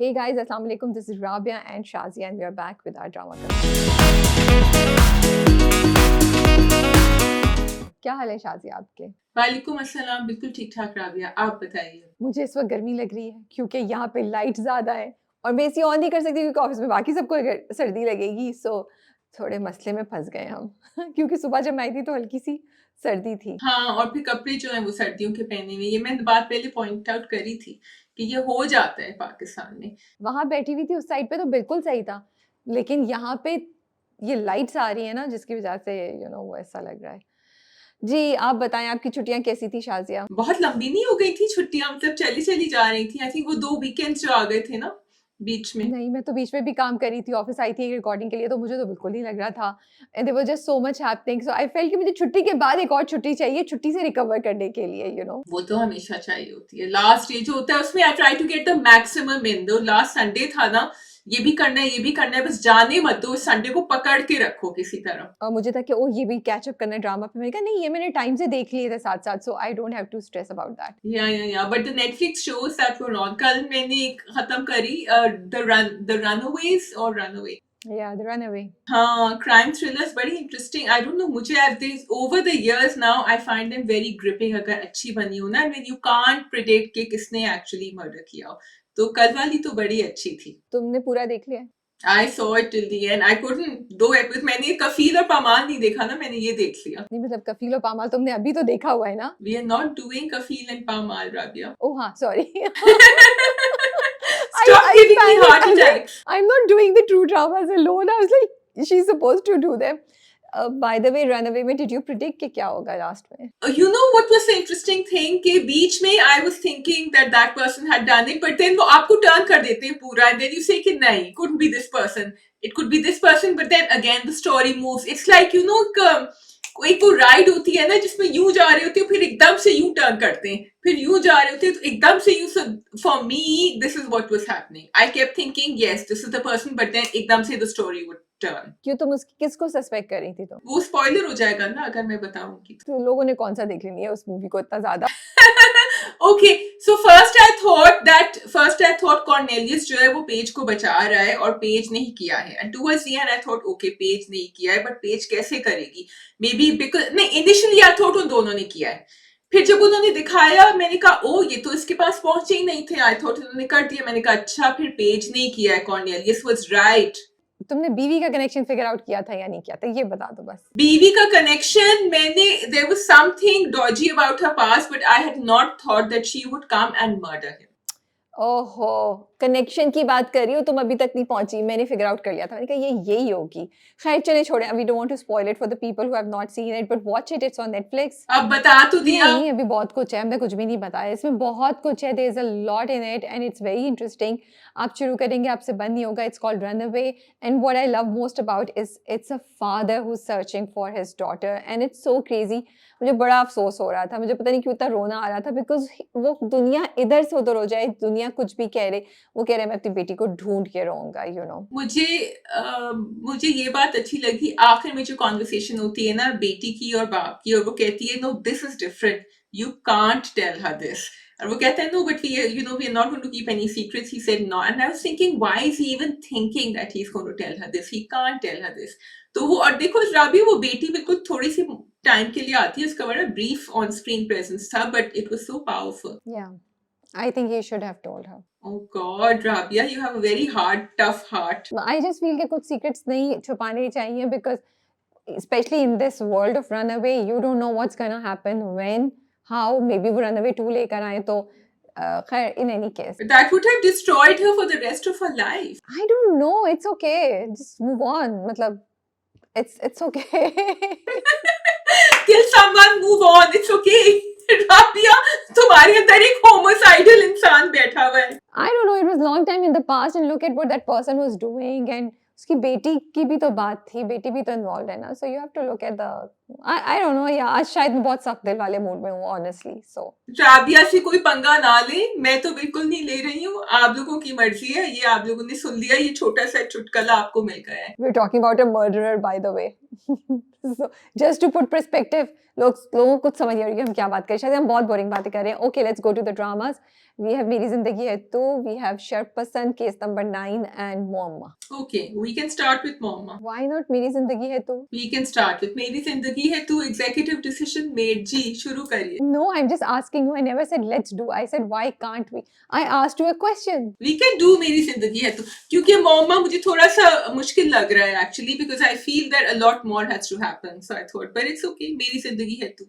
Hey guys, Assalamu alaikum. This is Rabia and Shazia, and we are back with our drama club. क्या हाल है शाजिया आपके? वालेकुम अस्सलाम, बिल्कुल ठीक ठाक राबिया, आप बताइए। मुझे इस वक्त गर्मी लग रही है क्योंकि यहाँ पे लाइट ज़्यादा है और मैं एसी ऑन नहीं कर सकती क्योंकि ऑफिस में बाकी सबको सर्दी लगेगी। सो थोड़े मसले में फंस गए हम क्योंकि सुबह जब मैं आई थी तो हल्की सी सर्दी थी। हाँ, और फिर कपड़े जो हैं वो सर्दियों के पहने हुए, ये मैं बात पहले पॉइंट आउट करी थी कि ये हो जाता है पाकिस्तान में। वहाँ बैठी हुई थी उस साइड पे तो बिल्कुल सही था, लेकिन यहाँ पे ये लाइट्स आ रही है ना जिसकी वजह से वो ऐसा लग रहा है। जी आप बताएं, आपकी छुट्टियां कैसी थी शाजिया? बहुत लंबी नहीं हो गई थी छुट्टियां, मतलब चली चली जा रही थी। आई थिंक वो 2 वीकेंड्स जो आ गए थे ना बीच में। नहीं, मैं तो बीच में भी काम कर रही थी, ऑफिस आई थी रिकॉर्डिंग के लिए, तो मुझे तो बिल्कुल नहीं लग रहा था। And there was just so much happening, so I felt कि मुझे छुट्टी के बाद एक और छुट्टी चाहिए, छुट्टी से रिकवर करने के लिए। वो तो हमेशा चाहिए होती है। लास्ट डे जो होता है उसमें I try to get the maximum in. दो लास्ट संडे था ना, ये भी करना है, ये भी करना है, बस जाने मत दो, इस संडे को पकड़ के रखो किसी तरह। और मुझे था कि ओह ये भी कैच अप करना है ड्रामा पे, मैंने कहा नहीं ये मैंने टाइम से देख लिए थे साथ-साथ, so I don't have to stress about that. Yeah but the Netflix shows that were on, कल मैंने एक खत्म करी, द रनअवेज और रनअवे। या द रनअवे। हाँ, क्राइम थ्रिलर्स बड़ी इंटरेस्टिंग। आई डोंट नो, मुझे over the years now I find them very gripping अगर अच्छी बनी हो ना, एंड यू कांट प्रिडिक्ट कि किसने एक्चुअली मर्डर किया हो। तो कल वाली तो बड़ी अच्छी थी। तुमने पूरा देख लिया? I saw it till the end. I couldn't, दो एपिसोड मैंने कफील और पामाल नहीं देखा ना, मैंने ये देख लिया। नहीं मतलब कफील और पामाल तुमने अभी तो देखा हुआ है ना? We are not doing Kafeel and Pamaal, Rabia. Oh हाँ, sorry. Stop giving me heart attacks. I'm not doing the true dramas alone. I was like, she's supposed to do them. By the way, Runaway में did you predict कि क्या होगा last में? You know what was the interesting thing कि बीच में I was thinking that that person had done it, but then वो आपको turn कर देते हैं पूरा, and then you say कि नहीं, couldn't be this person, it could be this person, but then again the story moves. It's like कोई वो राइड होती है ना जिसमें यूं जा रहे होते हैं, फिर एकदम से यूं टर्न करते हैं, फिर यूं जा रहे होते हैं तो एकदम से यूं। For me this is what was happening. I kept thinking yes this is the person, but then एकदम से द स्टोरी वुड टर्न। क्यों तुम किसको सस्पेक्ट कर रही थी तुम? वो स्पॉइलर हो जाएगा ना अगर मैं बताऊंगी तो लोगों ने कौन सा देख लेनी है उस मूवी को इतना ज्यादा? Okay, so first I thought Cornelius जो है वो पेज को बचा रहा है और पेज नहीं किया है, and towards the end I thought okay page नहीं किया है, but पेज कैसे करेगी? Maybe because नहीं, initially I thought उन दोनों ने किया है। फिर जब उन्होंने दिखाया मैंने कहा ओ ये तो इसके पास पहुंचे ही नहीं थे। आई थॉट उन्होंने कर दिया, मैंने कहा अच्छा फिर पेज नहीं किया है, कॉर्नेलियस वाज राइट। तुमने बीवी का कनेक्शन फिगर आउट किया था या नहीं किया था, ये बता दो बस। बीवी का कनेक्शन मैंने, there was something dodgy about her past, but I had not thought that she would come and murder him. ओहो, कनेक्शन की बात कर रही हो तुम, अभी तक नहीं पहुंची, मैंने फिगर आउट कर लिया था, मैंने कहा ये यही होगी। खैर चले छोड़े, we don't want to spoil it for the people who have not seen it, but watch it, it's on Netflix. अब बता तो दिया। नहीं अभी बहुत कुछ है, हमने कुछ भी नहीं बताया, इसमें बहुत कुछ है, there is a lot in it and it's very interesting. आप शुरू करेंगे आपसे बंद नहीं होगा। It's called Runaway and what I love most about is it's a father who is searching for his daughter and it's so crazy. मुझे बड़ा अफसोस हो रहा था, मुझे पता नहीं क्यों इतना रोना आ रहा था, बिकॉज वो दुनिया इधर से उधर हो जाए, दुनिया कुछ भी कह रहे, वो कह रहे मैं अपनी बेटी को ढूंढ के रहूंगा। मुझे ये बात अच्छी लगी आखिर में जो कॉन्वर्सेशन होती है ना बेटी की और बाप की, और वो कहती है no this is different, you can't tell her this. और वो कहता है no but we are not going to keep any secrets. He said no, and I was thinking why is he even thinking that he is going to tell her this, he can't tell her this. तो वो, और देखो राबी, वो बेटी बिल्कुल थोड़ी सी time के लिए आती है, उसका बड़ा ब्रीफ ऑन स्क्रीन प्रेजेंस था, but it was so powerful. I think he should have told her. Oh God, Rabia, you have a very hard, tough heart. I just feel कि कुछ secrets नहीं छुपाने चाहिए, because especially in this world of runaway, you don't know what's gonna happen, when, how, maybe वो runaway 2 लेकर आए तो खैर, in any case. But that would have destroyed her for the rest of her life. I don't know, it's okay, just move on, मतलब it's okay. Kill someone, move on, it's okay. Rabia, तुम्हारे अंदर एक homicidal इंसान बैठा हुआ है। I don't know, it was long time in the past and look at what that person was doing, and उसकी बेटी की भी तो बात थी, बेटी भी तो इन्वॉल्व है ना, so you have to look at the I don't know, या आज शायद मैं बहुत सख्त दिल वाले मूड में हूँ honestly, so राबिया से कोई पंगा ना ले, मैं तो बिल्कुल नहीं ले रही हूँ, आप लोगों की मर्जी है, ये आप लोगों ने सुन लिया, ये छोटा सा चुटकुला आपको मिल गया है। we're talking about a murderer by the way, So, just to put perspective, लोगों को कुछ समझ नहीं आ रही कि हम क्या बात कर रहे हैं, शायद हम बहुत बोरिंग बातें कर रहे हैं. Okay, let's go to the dramas. We have मेरी जिंदगी है तो, we have शर्पसंद, case number 9, and Moamma. Okay, we can start with Moamma. Why not मेरी जिंदगी है तो? We can start with मेरी जिंदगी है तू. Executive decision made. जी शुरू करिए. No, I'm just asking you. I never said let's do. I said why can't we? I asked you a question. We can do मेरी जिंदगी है तो, क्योंकि Moamma मुझे थोड़ा सा मुश्किल लग रहा है actually, because I feel that a lot more has to happen. So I thought, but it's okay. मेरी जिंदगी है तू.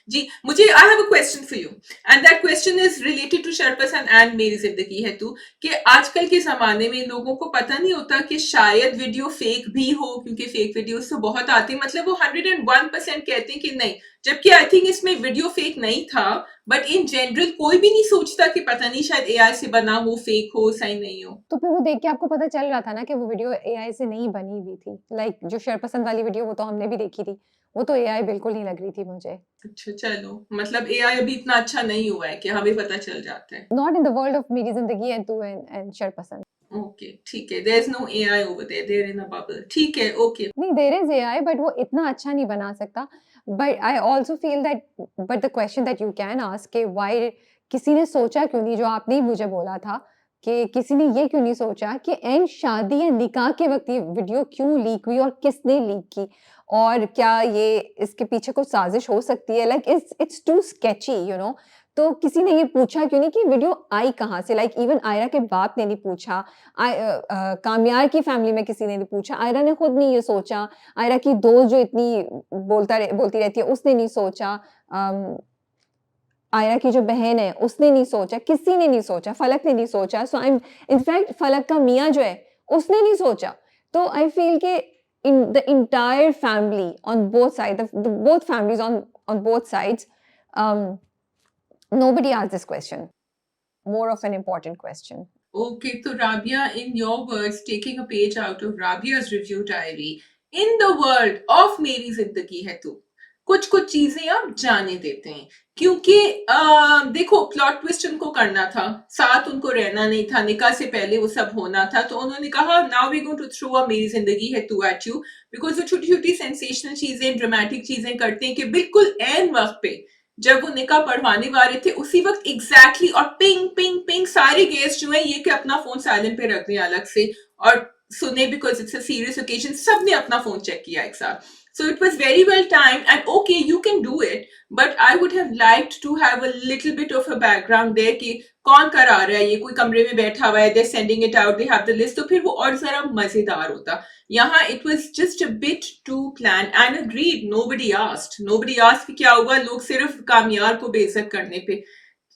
जी मुझे I have a question for you, and that question is related to शर्पसन and मेरी जिंदगी है तू, कि आजकल के जमाने में लोगों को पता नहीं होता कि शायद वीडियो फेक भी हो, क्योंकि फेक वीडियोस तो बहुत आती हैं. मतलब वो 101% कहते हैं कि नहीं, जबकि आई थिंक इसमें वीडियो फेक नहीं था, बट इन जनरल कोई भी नहीं सोचता कि पता नहीं शायद एआई से बना हो, फेक हो, सही नहीं हो. तो फिर वो देख के आपको पता चल रहा था ना कि वो वीडियो एआई से नहीं बनी हुई थी. लाइक जो शर्पसंद वाली वीडियो वो तो हमने भी देखी थी, वो तो एआई बिल्कुल नहीं लग रही थी मुझे. अच्छा चलो, मतलब एआई अभी इतना अच्छा नहीं हुआ है कि हमें पता चल जाता है. Not in the world of मेरी जिंदगी है तू and शर्पसंद. ओके ठीक है, there is no AI over there, they are in a bubble. ठीक है, ओके. नहीं, देयर इज एआई, बट वो इतना अच्छा नहीं बना सकता. But I also feel that, but the question that you can ask के व्हाई, किसी ने सोचा क्यों नहीं, जो आपने ही मुझे बोला था कि किसी ने ये क्यों नहीं सोचा कि एंड शादी या निकाह के वक्त ये वीडियो क्यों लीक हुई और किसने लीक की, और क्या ये इसके पीछे कुछ साजिश हो सकती है. Like it's too sketchy, you know. तो किसी ने ये पूछा क्यों नहीं कि वीडियो आई कहाँ से. लाइक इवन आयरा के बाप ने नहीं पूछा, कामयार की फैमिली में किसी ने नहीं पूछा, आयरा ने खुद नहीं ये सोचा, आयरा की दोस्त जो इतनी बोलती रहती है उसने नहीं सोचा, आयरा की जो बहन है उसने नहीं सोचा, किसी ने नहीं सोचा, फलक ने नहीं सोचा. सो आई एम इनफैक्ट फलक का मियाँ जो है उसने नहीं सोचा. तो आई फील के in the entire family on both sides, both families on both sides, nobody asked this question. More of an important question. Okay, so Rabia, in your words, taking a page out of Rabia's review diary, in the world of मेरी जिंदगी है तू, कुछ कुछ चीजें आप जाने देते हैं, क्योंकि देखो प्लॉट ट्विस्ट उनको करना था, साथ उनको रहना नहीं था, निकाह से पहले वो सब होना था. तो उन्होंने कहा now we going to throw a मेरी जिंदगी है तू एट यू, बिकॉज वो छोटी छोटी सेंसेशनल चीजें, ड्रामेटिक चीजें करते हैं कि बिल्कुल एन वक्त पे जब वो निकाह पढ़वाने वाले थे उसी वक्त एग्जैक्टली, और पिंग पिंग पिंग सारे गेस्ट जो है ये कि अपना फोन साइलेंट पे रख दें अलग से और सुने, because it's a serious occasion. सबने अपना फोन चेक किया एक साथ. So it was very well timed, and okay, you can do it, but I would have liked to have a little bit of a background there कि कौन करा रहा है ये, कोई कमरे में बैठा हुआ है, they're sending it out, they have the list, तो फिर वो और जरा मजेदार होता. यहाँ it was just a bit too planned, and agreed, nobody asked कि क्या हुआ. लोग सिर्फ कामयार को बेइज्जत करने पे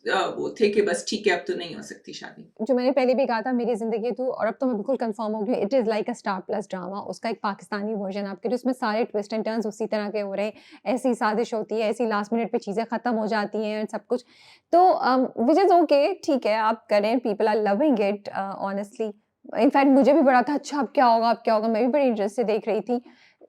वो थे कि बस ठीक है अब तो नहीं हो सकती शादी. जो मैंने पहले भी कहा था मेरी जिंदगी तू, और अब तो मैं बिल्कुल कंफर्म हो गई, it is like a star plus drama. उसका एक पाकिस्तानी वर्जन आपके, जिसमें सारे ट्विस्ट एंड टर्न्स उसी तरह के हो रहे हैं, ऐसी साजिश होती है, ऐसी लास्ट मिनट पे चीज़ें ख़त्म हो जाती हैं सब कुछ. तो विच इज़ ओके, ठीक है आप करें, people are loving it honestly. In fact मुझे भी बड़ा था अच्छा अब क्या होगा, मैं भी बड़ी इंटरेस्ट से देख रही थी.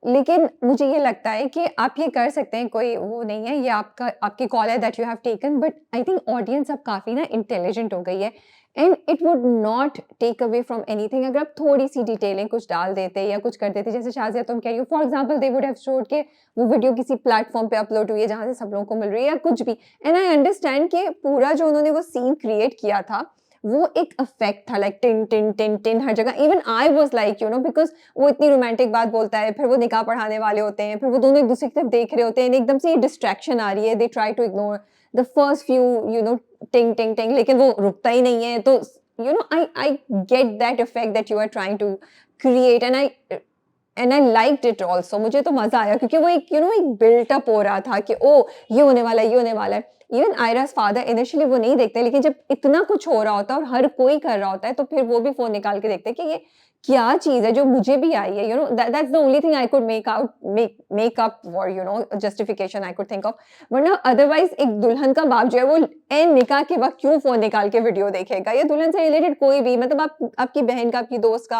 लेकिन मुझे ये लगता है कि आप ये कर सकते हैं, कोई वो नहीं है, ये आपकी कॉल है that you have taken. But I think audience अब काफ़ी ना इंटेलिजेंट हो गई है, and it would not take away from anything अगर आप थोड़ी सी डिटेलिंग कुछ डाल देते या कुछ कर देते. जैसे शाजिया तुम कह रही हो, for example they would have showed के वो वीडियो किसी प्लेटफॉर्म पे अपलोड हुई है जहाँ से सब लोगों को मिल रही है या कुछ भी. एंड आई अंडरस्टैंड कि पूरा जो उन्होंने वो सीन क्रिएट किया था वो एक इफेक्ट था, लाइक टिन टिन टिन टिन हर जगह. Even I was like you know, because वो इतनी रोमांटिक बात बोलता है, फिर वो निकाह पढ़ाने वाले होते हैं, फिर वो दोनों एक दूसरे की तरफ देख रहे होते हैं, एकदम से ये डिस्ट्रैक्शन आ रही है, they try to ignore the first few you know ting ting टिंग, लेकिन वो रुकता ही नहीं है. तो you know I get that effect that you are trying to create, and I liked it also. मुझे तो मजा आया क्योंकि वो एक यू नो एक बिल्टअप हो रहा था कि ओ ये होने वाला है, ये होने वाला है. इवन आयराज फादर इनिशियली वो नहीं देखते, लेकिन जब इतना कुछ हो रहा होता है और हर कोई कर रहा होता है तो फिर वो भी फोन निकाल के देखते हैं कि ये क्या चीज है जो मुझे भी आई है. You know that's the only thing I could make up for you know justification I could think of. वरना अदरवाइज एक दुल्हन का बाप जो है वो एन निकाह के वक्त क्यों फोन निकाल के वीडियो देखेगा, या दुल्हन से रिलेटेड कोई भी, मतलब आपकी बहन का, आपकी दोस्त का,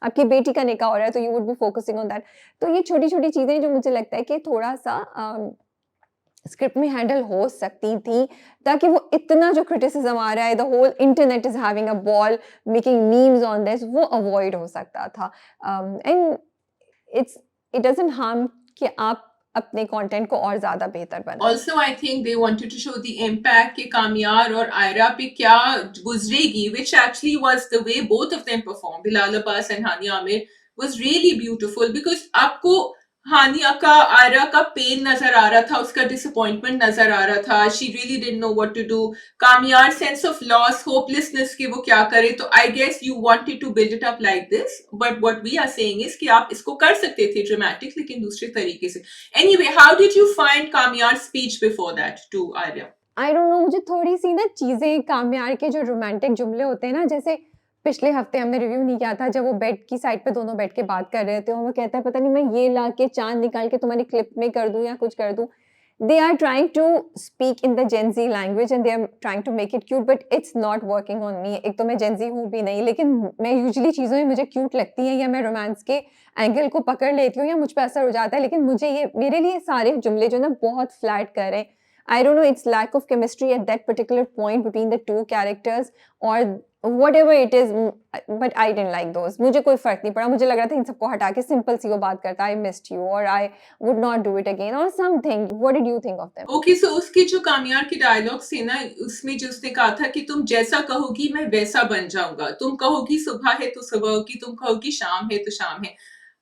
आपकी बेटी का निकाह हो रहा है तो you would be focusing on that. तो ये छोटी छोटी चीजें जो मुझे लगता है कि थोड़ा सा स्क्रिप्ट में हैंडल हो सकती थी, ताकि वो इतना जो क्रिटिसिज्म आ रहा है, the whole internet is having a ball making memes on this, वो अवॉइड हो सकता था. And it's it doesn't harm कि आप अपने कंटेंट को और ज्यादा बेहतर बनाएं. Also, I think they wanted to show the impact कि कामयार और आयरा पे क्या गुजरेगी, which actually was the way both of them performed. Bilal Abbas and Hania Amir was really beautiful because आपको हानिया का आयरा का पेन नजर आ रहा था, उसका डिसअपॉइंटमेंट नजर आ रहा था. She really didn't know what to do. Kamyar sense of loss, hopelessness कि वो क्या करे. तो I guess you wanted to build it up like this, but what we are saying is कि आप इसको कर सकते थे ड्रामेटिक, लेकिन दूसरे तरीके से. Anyway, how did you find Kamyar's speech before that to Arya? I don't no, मुझे थोड़ी सी ना चीजें कामयार के जो रोमांटिक जुमले होते हैं ना, जैसे पिछले हफ्ते हमने रिव्यू नहीं किया था जब वो बेड की साइड पे दोनों बैठ के बात कर रहे थे और वो कहता है पता नहीं मैं ये ला के चांद निकाल के तुम्हारी क्लिप में कर दूं या कुछ कर दूं. They are trying to speak in the Gen Z language and they are trying to make it cute, but it's not working on me. एक तो मैं Gen Z हूँ भी नहीं, लेकिन मैं यूजुअली चीज़ों में मुझे क्यूट लगती है या मैं रोमांस के एंगल को पकड़ लेती हूँ या मुझ पर असर हो जाता है, लेकिन मुझे ये मेरे लिए सारे जुमले जो ना बहुत फ्लैट कर रहे हैं. I don't know, it's lack of chemistry at that particular point between the two characters or whatever it is, but I didn't like those. मुझे कोई फर्क नहीं पड़ा, मुझे लग रहा था इन सबको हटा के सिंपल सी वो बात करता I missed you or I would not do it again or something. What did you think of them? Okay, so उसके जो कामयार के डायलॉग्स थे ना, उसमें जो उसने कहा था कि तुम जैसा कहोगी मैं वैसा बन जाऊंगा, तुम कहोगी सुबह है तो सुबह होगी, तुम कहोगी शाम है तो शाम है.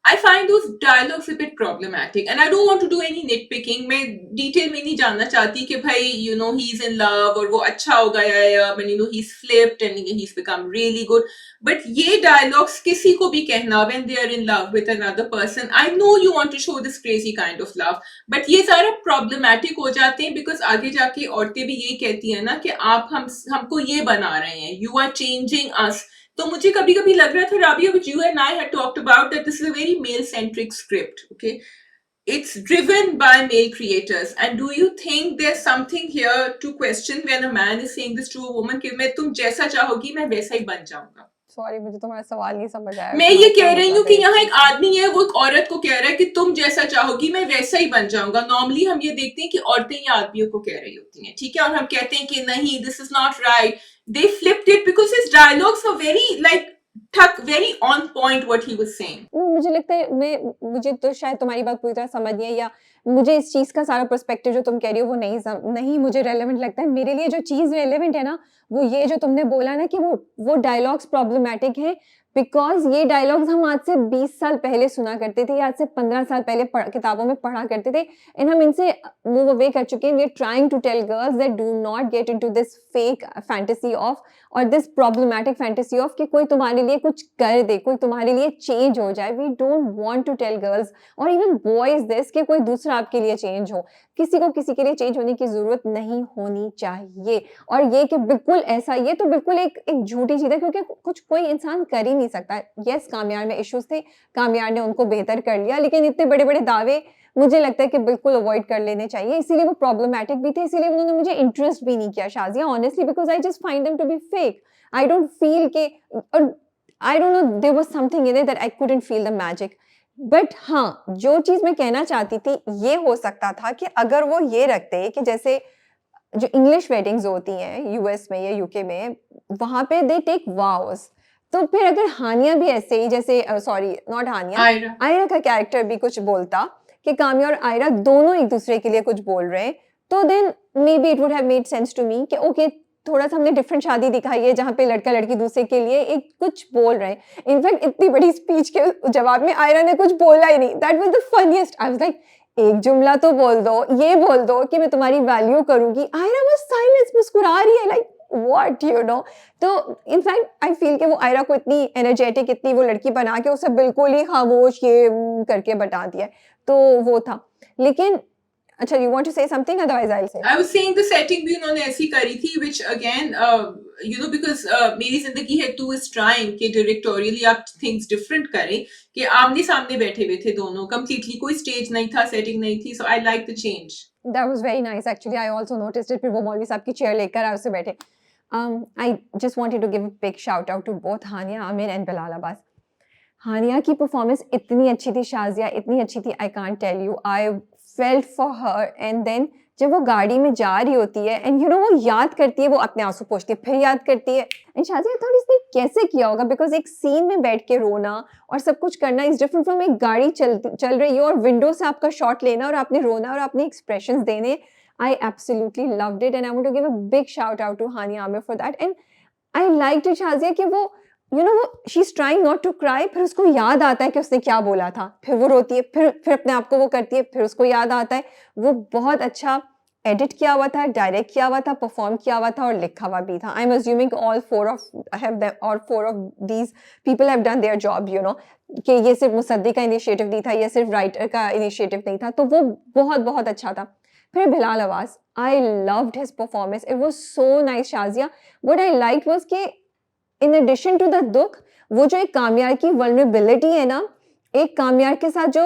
I find those dialogues a bit problematic and I don't want to do any nitpicking. मैं डिटेल में नहीं जानना चाहती कि भाई you know he's in love और वो अच्छा हो गया है and you know he's flipped and he's become really good. But ये dialogues किसी को भी कहना when they are in love with another person. I know you want to show this crazy kind of love, but ये सारा problematic हो जाते हैं because आगे जाके औरतें भी ये कहती हैं ना कि आप हमको ये बना रहे हैं, you are changing us. तो मुझे कभी कभी लग रहा था Rabia, which you and I had talked about, that this is a very male centric script. Okay, it's driven by male creators, and do you think there's something here to question when a man is saying this to a woman कि मैं तुम जैसा चाहोगी मैं वैसा ही बन जाऊंगा? Sorry, मुझे तुम्हारा सवाल नहीं समझ आया. मैं ये कह रही हूँ कि यहाँ एक आदमी है, वो एक औरत को कह रहा है कि तुम जैसा चाहोगी मैं वैसा ही बन जाऊंगा. नॉर्मली हम ये देखते हैं कि औरतें या आदमियों को कह रही होती हैं, ठीक है, और हम कहते हैं कि नहीं, this is not right. They flipped it because his dialogues were very like very on point what he was saying. मुझे लगता है मुझे तो शायद तुम्हारी बात पूरी तरह समझ नहीं है या मुझे इस चीज का सारा पर्सपेक्टिव जो तुम कह रही हो वो नहीं मुझे रेलेवेंट लगता है. मेरे लिए जो चीज रेलेवेंट है ना वो ये जो तुमने बोला ना कि वो डायलॉग्स प्रॉब्लमेटिक है बिकॉज ये डायलॉग्स हम आज से 20 साल पहले सुना करते थे या आज से 15 साल पहले किताबों में पढ़ा करते थे एंड हम इनसे मूव अवे कर चुके हैं. We are trying to tell girls that do not get into this fake fantasy of और दिस प्रॉब्लमैटिक फैंटेसी ऑफ कि कोई तुम्हारे लिए कुछ कर दे, कोई तुम्हारे लिए चेंज हो जाए. We don't want to tell girls और इवन बॉयज दिस कि कोई दूसरा आपके लिए चेंज हो. किसी को किसी के लिए चेंज होने की जरूरत नहीं होनी चाहिए. और ये कि बिल्कुल ऐसा, ये तो बिल्कुल एक झूठी चीज है क्योंकि कुछ कोई इंसान कर ही नहीं सकता. यस, कामयार में इश्यूज थे, कामयार ने उनको बेहतर कर लिया, लेकिन इतने बड़े बड़े दावे मुझे लगता है कि बिल्कुल अवॉइड कर लेने चाहिए. इसीलिए वो प्रॉब्लमैटिक भी थे, इसीलिए उन्होंने मुझे इंटरेस्ट भी नहीं किया Shazia, honestly, because I just find them to be fake. I don't feel के, I don't know, there was something in it that I couldn't feel the magic. But हाँ, जो चीज मैं कहना चाहती थी ये हो सकता था कि अगर वो ये रखते कि जैसे जो इंग्लिश वेडिंग्स होती हैं यूएस में या यूके में, वहां पे दे टेक वाउज. तो फिर अगर हानिया भी ऐसे ही, जैसे सॉरी नॉट हानिया, आयरा का कैरेक्टर भी कुछ बोलता कि काम्या और आयरा दोनों एक दूसरे के लिए कुछ बोल रहे हैं, तो then maybe it would have made sense to me कि ओके, थोड़ा सा हमने डिफरेंट शादी दिखाई है जहाँ पे लड़का लड़की दूसरे के लिए एक कुछ बोल रहे हैं. इनफैक्ट इतनी बड़ी स्पीच के जवाब में आयरा ने कुछ बोला ही नहीं. That was the funniest. I was like, एक जुमला तो बोल दो, ये बोल दो कि मैं तुम्हारी वैल्यू करूंगी. आयरा वाज साइलेंस, मुस्कुरा रही है लाइक व्हाट यू नो. तो इनफैक्ट आई फील कि वो आयरा को इतनी एनर्जेटिक, इतनी वो लड़की बना के उसे बिल्कुल ही खामोश ये करके बता दिया. तो वो था. लेकिन अच्छा, you want to say something, otherwise I'll say. I was saying the setting भी उन्होंने ऐसी करी थी, which again, you know, because मेरी जिंदगी है too is trying कि directorially आप things different करें, कि आमने सामने बैठे हुए थे दोनों, completely कोई stage नहीं था, setting नहीं थी, so I like the change. That was very nice actually. I also noticed it. फिर वो मौलवी साहब की chair लेकर आए, उससे बैठे. I just wanted to give a big shout out to both Hania Amir and Bilal Abbas. हानिया की परफॉर्मेंस इतनी अच्छी थी शाजिया, इतनी अच्छी थी, I can't tell you. I felt for her and then जब वो गाड़ी में जा रही होती है एंड वो याद करती है, वो अपने आंसू पोंछती है, फिर याद करती है। एंड शाज़िया थॉट इसने कैसे किया होगा, बिकॉज़ एक सीन में बैठ के रोना और सब कुछ करना इज़ डिफरेंट फ्रॉम एक गाड़ी चल रही है और विंडो से आपका शॉट लेना और आपने रोना और अपने एक्सप्रेशंस देने। I absolutely loved it and I want to give a big shout out to Hania Aamir for that. And I liked it Shazia कि वो वो she is trying not to cry, फिर उसको याद आता है कि उसने क्या बोला था, फिर वो रोती है, फिर अपने आप को वो करती है, फिर उसको याद आता है। वो बहुत अच्छा एडिट किया हुआ था, डायरेक्ट किया हुआ था, परफॉर्म किया हुआ था और लिखा हुआ भी था। I am assuming all four of these people have done their job, कि ये सिर्फ मुसद्दी का इनिशिएटिव नहीं था, ये सिर्फ राइटर का इनिशिएटिव नहीं था, तो वो बहुत बहुत अच्छा था। फिर बिलाल अवाज, I loved his performance, it was so nice Shazia. What I liked was कि इन एडिशन टू द दुख, वो जो एक कामयार की वल्नरेबिलिटी है ना, एक कामयार के साथ जो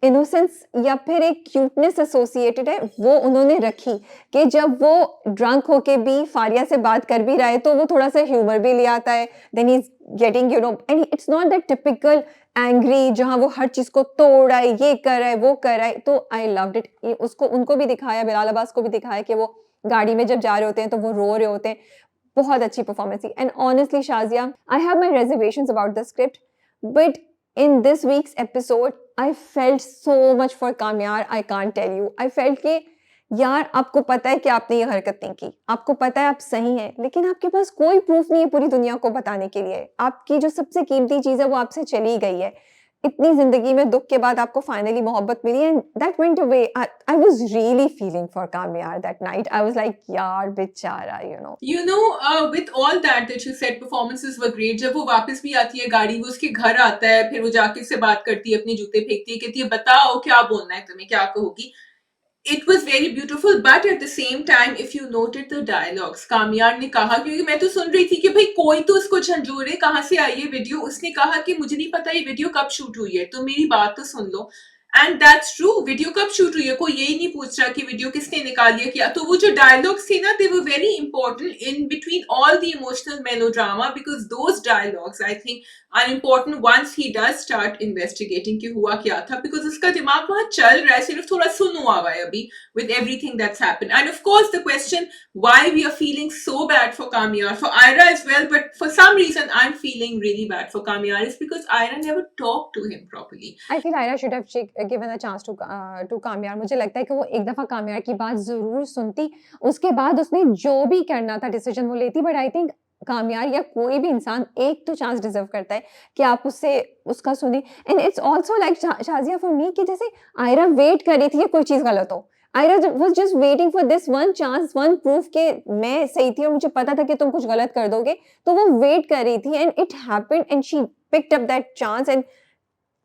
इनोसेंस या फिर एक क्यूटनेस एसोसिएटेड है, वो उन्होंने रखी कि जब वो ड्रंक होके भी फारिया से बात कर भी रहा है तो वो थोड़ा सा ह्यूमर भी ले आता है। Then he is getting and it's not that typical angry जहां वो हर चीज को तोड़ रहा है, ये कर रहा है, वो कर रहा है। तो आई लव्ड इट। उसको उनको भी दिखाया, बिलाल अब्बास को भी दिखाया कि वो गाड़ी में जब जा रहे होते हैं तो वो रो रहे होते हैं। बहुत अच्छी परफॉर्मेंस थी। And honestly Shazia, I have my reservations about the script, but in this week's episode I felt so much for काम्यार, I can't tell you। I felt कि यार आपको पता है कि आपने ये हरकत नहीं की, आपको पता है आप सही हैं, लेकिन आपके पास कोई प्रूफ नहीं है पूरी दुनिया को बताने के लिए। आपकी जो सबसे कीमती चीज़ है वो आपसे चली गई है। इतनी जिंदगी में दुख के बाद आपको फाइनली मोहब्बत मिली and that went away. I was really feeling for Kamyar that night. I was like यार बेचारा, with all that you said, performances were great. जब वो वापस भी आती है गाड़ी, वो उसके घर आता है, फिर वो जाके उससे बात करती है, अपने जूते फेंकती है, कहती है बताओ क्या बोलना है तुम्हें, क्या कहोगी। It was very beautiful, but at the same time, if you noted the dialogues, कामयार ने कहा, क्योंकि मैं तो सुन रही थी कि भाई कोई तो उसको झंझोरे, कहाँ से आई है वीडियो। उसने कहा कि मुझे नहीं पता ये वीडियो कब शूट हुई है, तो मेरी बात तो सुन लो। एंड दैट्स ट्रू, वीडियो कब शूट हुई है कोई यही नहीं पूछ रहा कि वीडियो किसने निकाली है क्या। तो वो जो डायलॉग्स थे ना, they were very important in between all the emotional melodrama, because those dialogues I think are important once he does start investigating कि हुआ क्या था, बिकॉज उसका दिमाग वहां चल रहा है, सिर्फ थोड़ा सुन हुआ है अभी with everything that's happened. And of course the question why we are feeling so bad for Kamyar, for Ira as well, but for some reason I'm feeling really bad for Kamyar is because Ira never talked to him properly. I feel Ira should have given a chance to कामयार। मुझे लगता है कि वो एक दफा कामयार की बात जरूर सुनती, उसके बाद उसने जो भी करना था डिसीजन वो लेती। बट आई थिंक कामयार या कोई भी इंसान एक तो चांस डिजर्व करता है कि आप उससे उसका सुने। And it's also like Shazia for me कि जैसे आयरा वेट कर रही थी कि कोई चीज गलत हो। Ayra was just waiting for this one chance, one proof कि मैं सही थी और मुझे पता था कि तुम कुछ गलत कर दोगे, तो वो वेट कर रही थी। and it happened and she picked up that chance and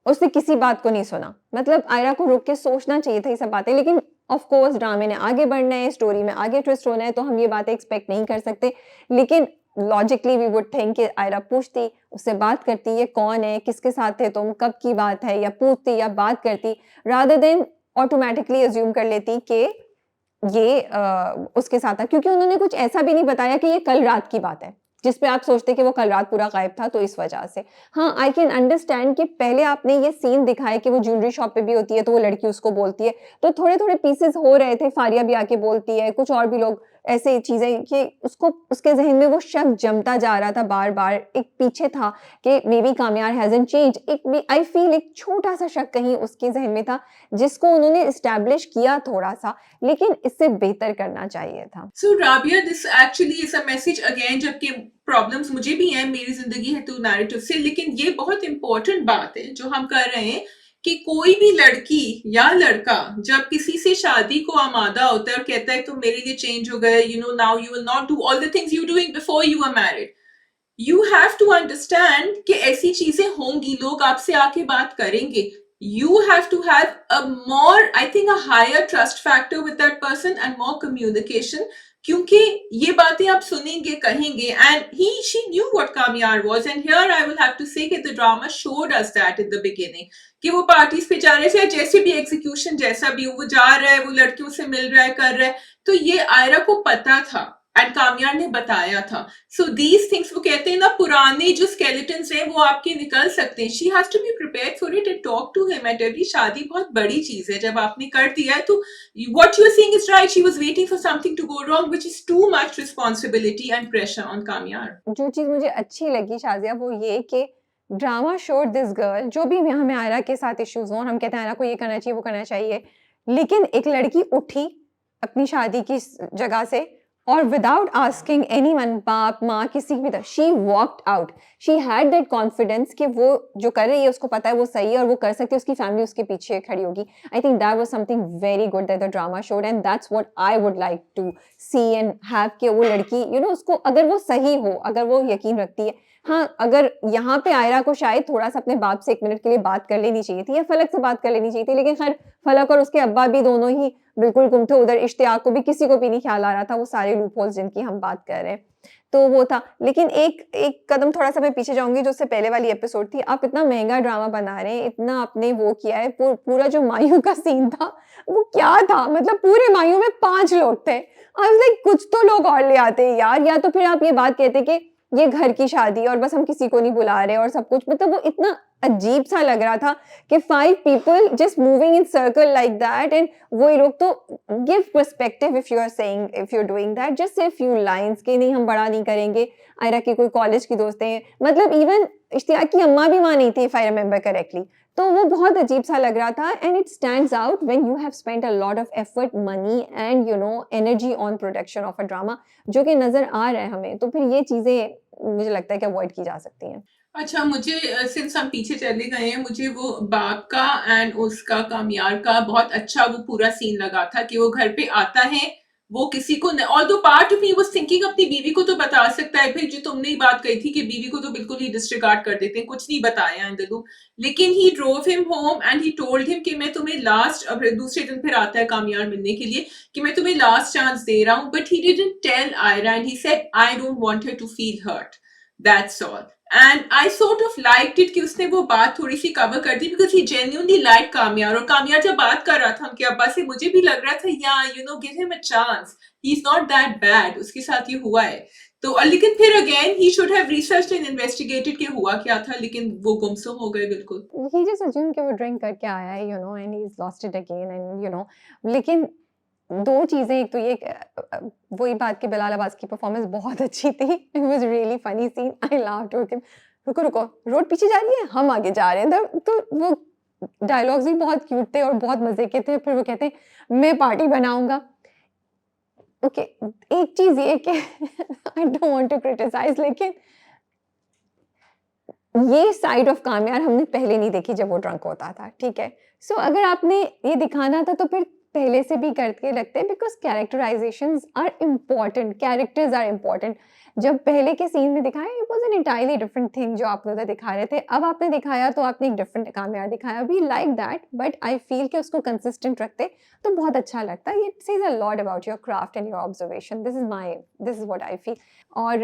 उसने किसी बात को नहीं सुना। मतलब आयरा को रुक के सोचना चाहिए था ये सब बातें, लेकिन ऑफ कोर्स ड्रामे ने आगे बढ़ना है, स्टोरी में आगे ट्विस्ट होना है, तो हम ये बातें एक्सपेक्ट नहीं कर सकते। लेकिन लॉजिकली वी वुड थिंक कि आयरा पूछती, उससे बात करती, ये कौन है, किसके साथ थे तुम, कब की बात है, या पूछती या बात करती, रादर देन ऑटोमेटिकली अज्यूम कर लेती कि ये उसके साथ था। क्योंकि उन्होंने कुछ ऐसा भी नहीं बताया कि ये कल रात की बात है, जिस पे आप सोचते कि वो कल रात पूरा गायब था, तो इस वजह से। हाँ, आई कैन अंडरस्टैंड कि पहले आपने ये सीन दिखाया कि वो ज्वेलरी शॉप पे भी होती है तो वो लड़की उसको बोलती है, तो थोड़े थोड़े पीसेस हो रहे थे, फारिया भी आके बोलती है, कुछ और भी लोग, ऐसे चीजें कि उसको उसके जहन में वो शक जमता जा रहा था बार बार। एक पीछे था कि मे बी कामयार हैजंट चेंज, एक आई फील एक छोटा सा शक कहीं उसके जहन में था, जिसको उन्होंने एस्टैब्लिश किया थोड़ा सा, लेकिन इससे बेहतर करना चाहिए था। So Rabia, this actually is a message again, जबकि प्रॉब्लम्स मुझे भी हैं, मेरी जिंदगी है तो नैरेटिव से, लेकिन ये बहुत इंपॉर्टेंट बात है जो हम कर रहे हैं कि कोई भी लड़की या लड़का जब किसी से शादी को आमादा होता है और कहता है तुम मेरे लिए चेंज हो गए, now you will not do all the things you doing before you are married, you have to understand कि ऐसी चीजें होंगी, लोग आपसे आके बात करेंगे। You have to have a more, I think, a higher trust factor with that person and more communication, क्योंकि ये बातें आप सुनेंगे, कहेंगे, and she knew what Kamyar was, and here I will have to say that the drama showed us that in the beginning, कि वो parties पे जा रहे थे, जैसे भी एग्जीक्यूशन जैसा भी वो जा रहा है, वो लड़कियों से मिल रहा है, कर रहा है, तो ये आयरा को पता था एंड कामयार ने बताया था. सो दीज थिंग्स, वो कहते हैं ना, पुराने जो स्केलेटन्स हैं वो आपके निकल सकते हैं. She has to be prepared for it and talk to him at every. शादी बहुत बड़ी चीज है. जब आपने कर दिया है तो what you are saying is right. She was waiting for something to go wrong, which is too much responsibility and pressure on Kamyar. जो चीज़ मुझे अच्छी लगी शाज़िया वो ये कि ड्रामा शोड दिस गर्ल, जो भी हमें आयरा के साथ इश्यूज़ हों, हम कहते हैं आयरा को ये करना चाहिए, वो करना चाहिए, लेकिन एक लड़की उठी अपनी शादी की जगह से और विदाउट आस्किंग एनीवन, बाप माँ किसी भी तरह, she walked out. She had that confidence कि वो जो कर रही है उसको पता है वो सही है और वो कर सकती है, उसकी फैमिली उसके पीछे खड़ी होगी. I think that was something very good that the drama showed and that's what I would like to see and have कि वो लड़की उसको अगर वो सही हो, अगर वो यकीन रखती है. हाँ, अगर यहाँ पे आयरा को शायद थोड़ा सा अपने बाप से 1 मिनट के लिए बात कर लेनी चाहिए थी या फलक से बात कर लेनी चाहिए थी, लेकिन खैर फलक और उसके अब्बा भी दोनों ही बिल्कुल गुम थे. उधर इश्तियाक को भी किसी को भी नहीं ख्याल आ रहा था, वो सारे लूप होल्स जिनकी हम बात कर रहे हैं, तो वो था. लेकिन एक कदम थोड़ा सा मैं पीछे जाऊंगी, जो उससे पहले वाली एपिसोड थी. आप इतना महंगा ड्रामा बना रहे हैं, इतना आपने वो किया है, पूरा जो मायू का सीन था वो क्या था, मतलब पूरे मायू में 5 लोग थे. आई वाज लाइक कुछ तो लोग और ले आते यार, या तो फिर आप ये बात कहते कि ये घर की शादी और बस हम किसी को नहीं बुला रहे और सब कुछ. मतलब वो इतना अजीब सा लग रहा था कि 5 people just moving in circle like that, and वो लोग तो give perspective if you are saying, if you're doing that, just say few lines कि नहीं हम बड़ा नहीं करेंगे, आयरा की कोई कॉलेज की दोस्त है, मतलब इवन इश्तियाक की अम्मा भी वहाँ नहीं थी if I remember correctly. तो वो बहुत अजीब सा लग रहा था. and it stands out when you have spent a lot of effort, money and energy on production of a drama, जो कि नजर आ रहा है हमें. तो फिर ये चीजें मुझे लगता है कि अवॉइड की जा सकती हैं. अच्छा, मुझे सिंस हम पीछे चले गए हैं, मुझे वो बाप का एंड उसका कामयार का बहुत अच्छा वो पूरा सीन लगा था कि वो घर पे आता है, वो किसी को, although part of me was thinking अपनी बीवी को तो बता सकता है. फिर जो तुमने ही बात कही थी कि बीवी को तो बिल्कुल ही डिस्रिगार्ड कर देते हैं, कुछ नहीं बताया इन द लूप. लेकिन he drove him home and he told him कि मैं तुम्हें लास्ट, अब दूसरे दिन फिर आता है कामयार मिलने के लिए, कि मैं तुम्हें लास्ट चांस दे रहा हूं. But he didn't tell Ayra and he said I don't want her to feel hurt, that's all. And I sort of liked it कि उसने वो बात थोड़ी सी कवर कर दी, because he genuinely like Kamyar. और कामयार जब बात कर रहा था उनके अब्बा से, मुझे भी लग रहा था या give him a chance, he is not that bad. उसके साथ ये हुआ है तो, लेकिन फिर again he should have researched and investigated कि हुआ क्या था, लेकिन वो गुमसुम हो गए बिल्कुल. He just assumed कि वो ड्रिंक करके आया है, and he's lost it again, and लेकिन 2 चीजें, एक तो ये वही बात कि बिलाल अब्बास की परफॉर्मेंस बहुत अच्छी थी. It was really funny scene, I laughed with him. रुको रुको, रोड पीछे जा रही है, हम आगे जा रहे हैं. तो वो डायलॉग्स भी बहुत क्यूट थे और बहुत मजे के थे. फिर वो कहते हैं मैं पार्टी बनाऊंगा. ओके, एक चीज ये कि I don't want to criticize, लेकिन ये साइड ऑफ कामयार हमने पहले नहीं देखी जब वो ड्रंक होता था, ठीक है. सो अगर आपने ये दिखाना था तो फिर पहले से भी करके रखते हैं, because characterizations are important, characters are important. जब पहले के सीन में दिखाया it was an entirely different thing जो आप उधर दिखा रहे थे. अब आपने दिखाया तो आपने एक डिफरेंट कामयार दिखाया. We like that, but I feel कि उसको कंसिस्टेंट रखते तो बहुत अच्छा लगता. It says a lot about your craft and your observation. This is what I feel. और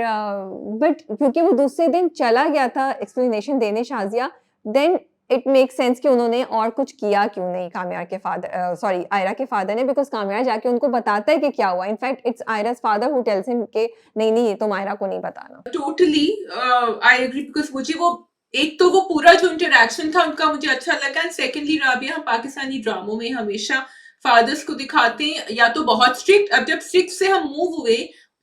बट क्योंकि वो दूसरे दिन चला गया था एक्सप्लेनेशन देने Shazia, then it make sense कि उन्होंने और कुछ किया क्यों नहीं कामयार के फादर, सॉरी आयरा के फादर ने, बिकॉज कामयार जाके उनको बताता है कि क्या हुआ. इनफैक्ट इट्स आयरा's फादर हु टेल्स हिम कि नहीं ये तुम आयरा को नहीं बताना. टोटली आई एग्री, बिकॉज मुझे वो, एक तो वो पूरा जो इंटरेक्शन था उनका मुझे अच्छा लगा, एंड सेकेंडली राबिया, हम पाकिस्तानी ड्रामों में हमेशा फादर्स को दिखाते हैं या तो बहुत स्ट्रिक्ट, अब जब स्ट्रिक्ट से हम मूव हुए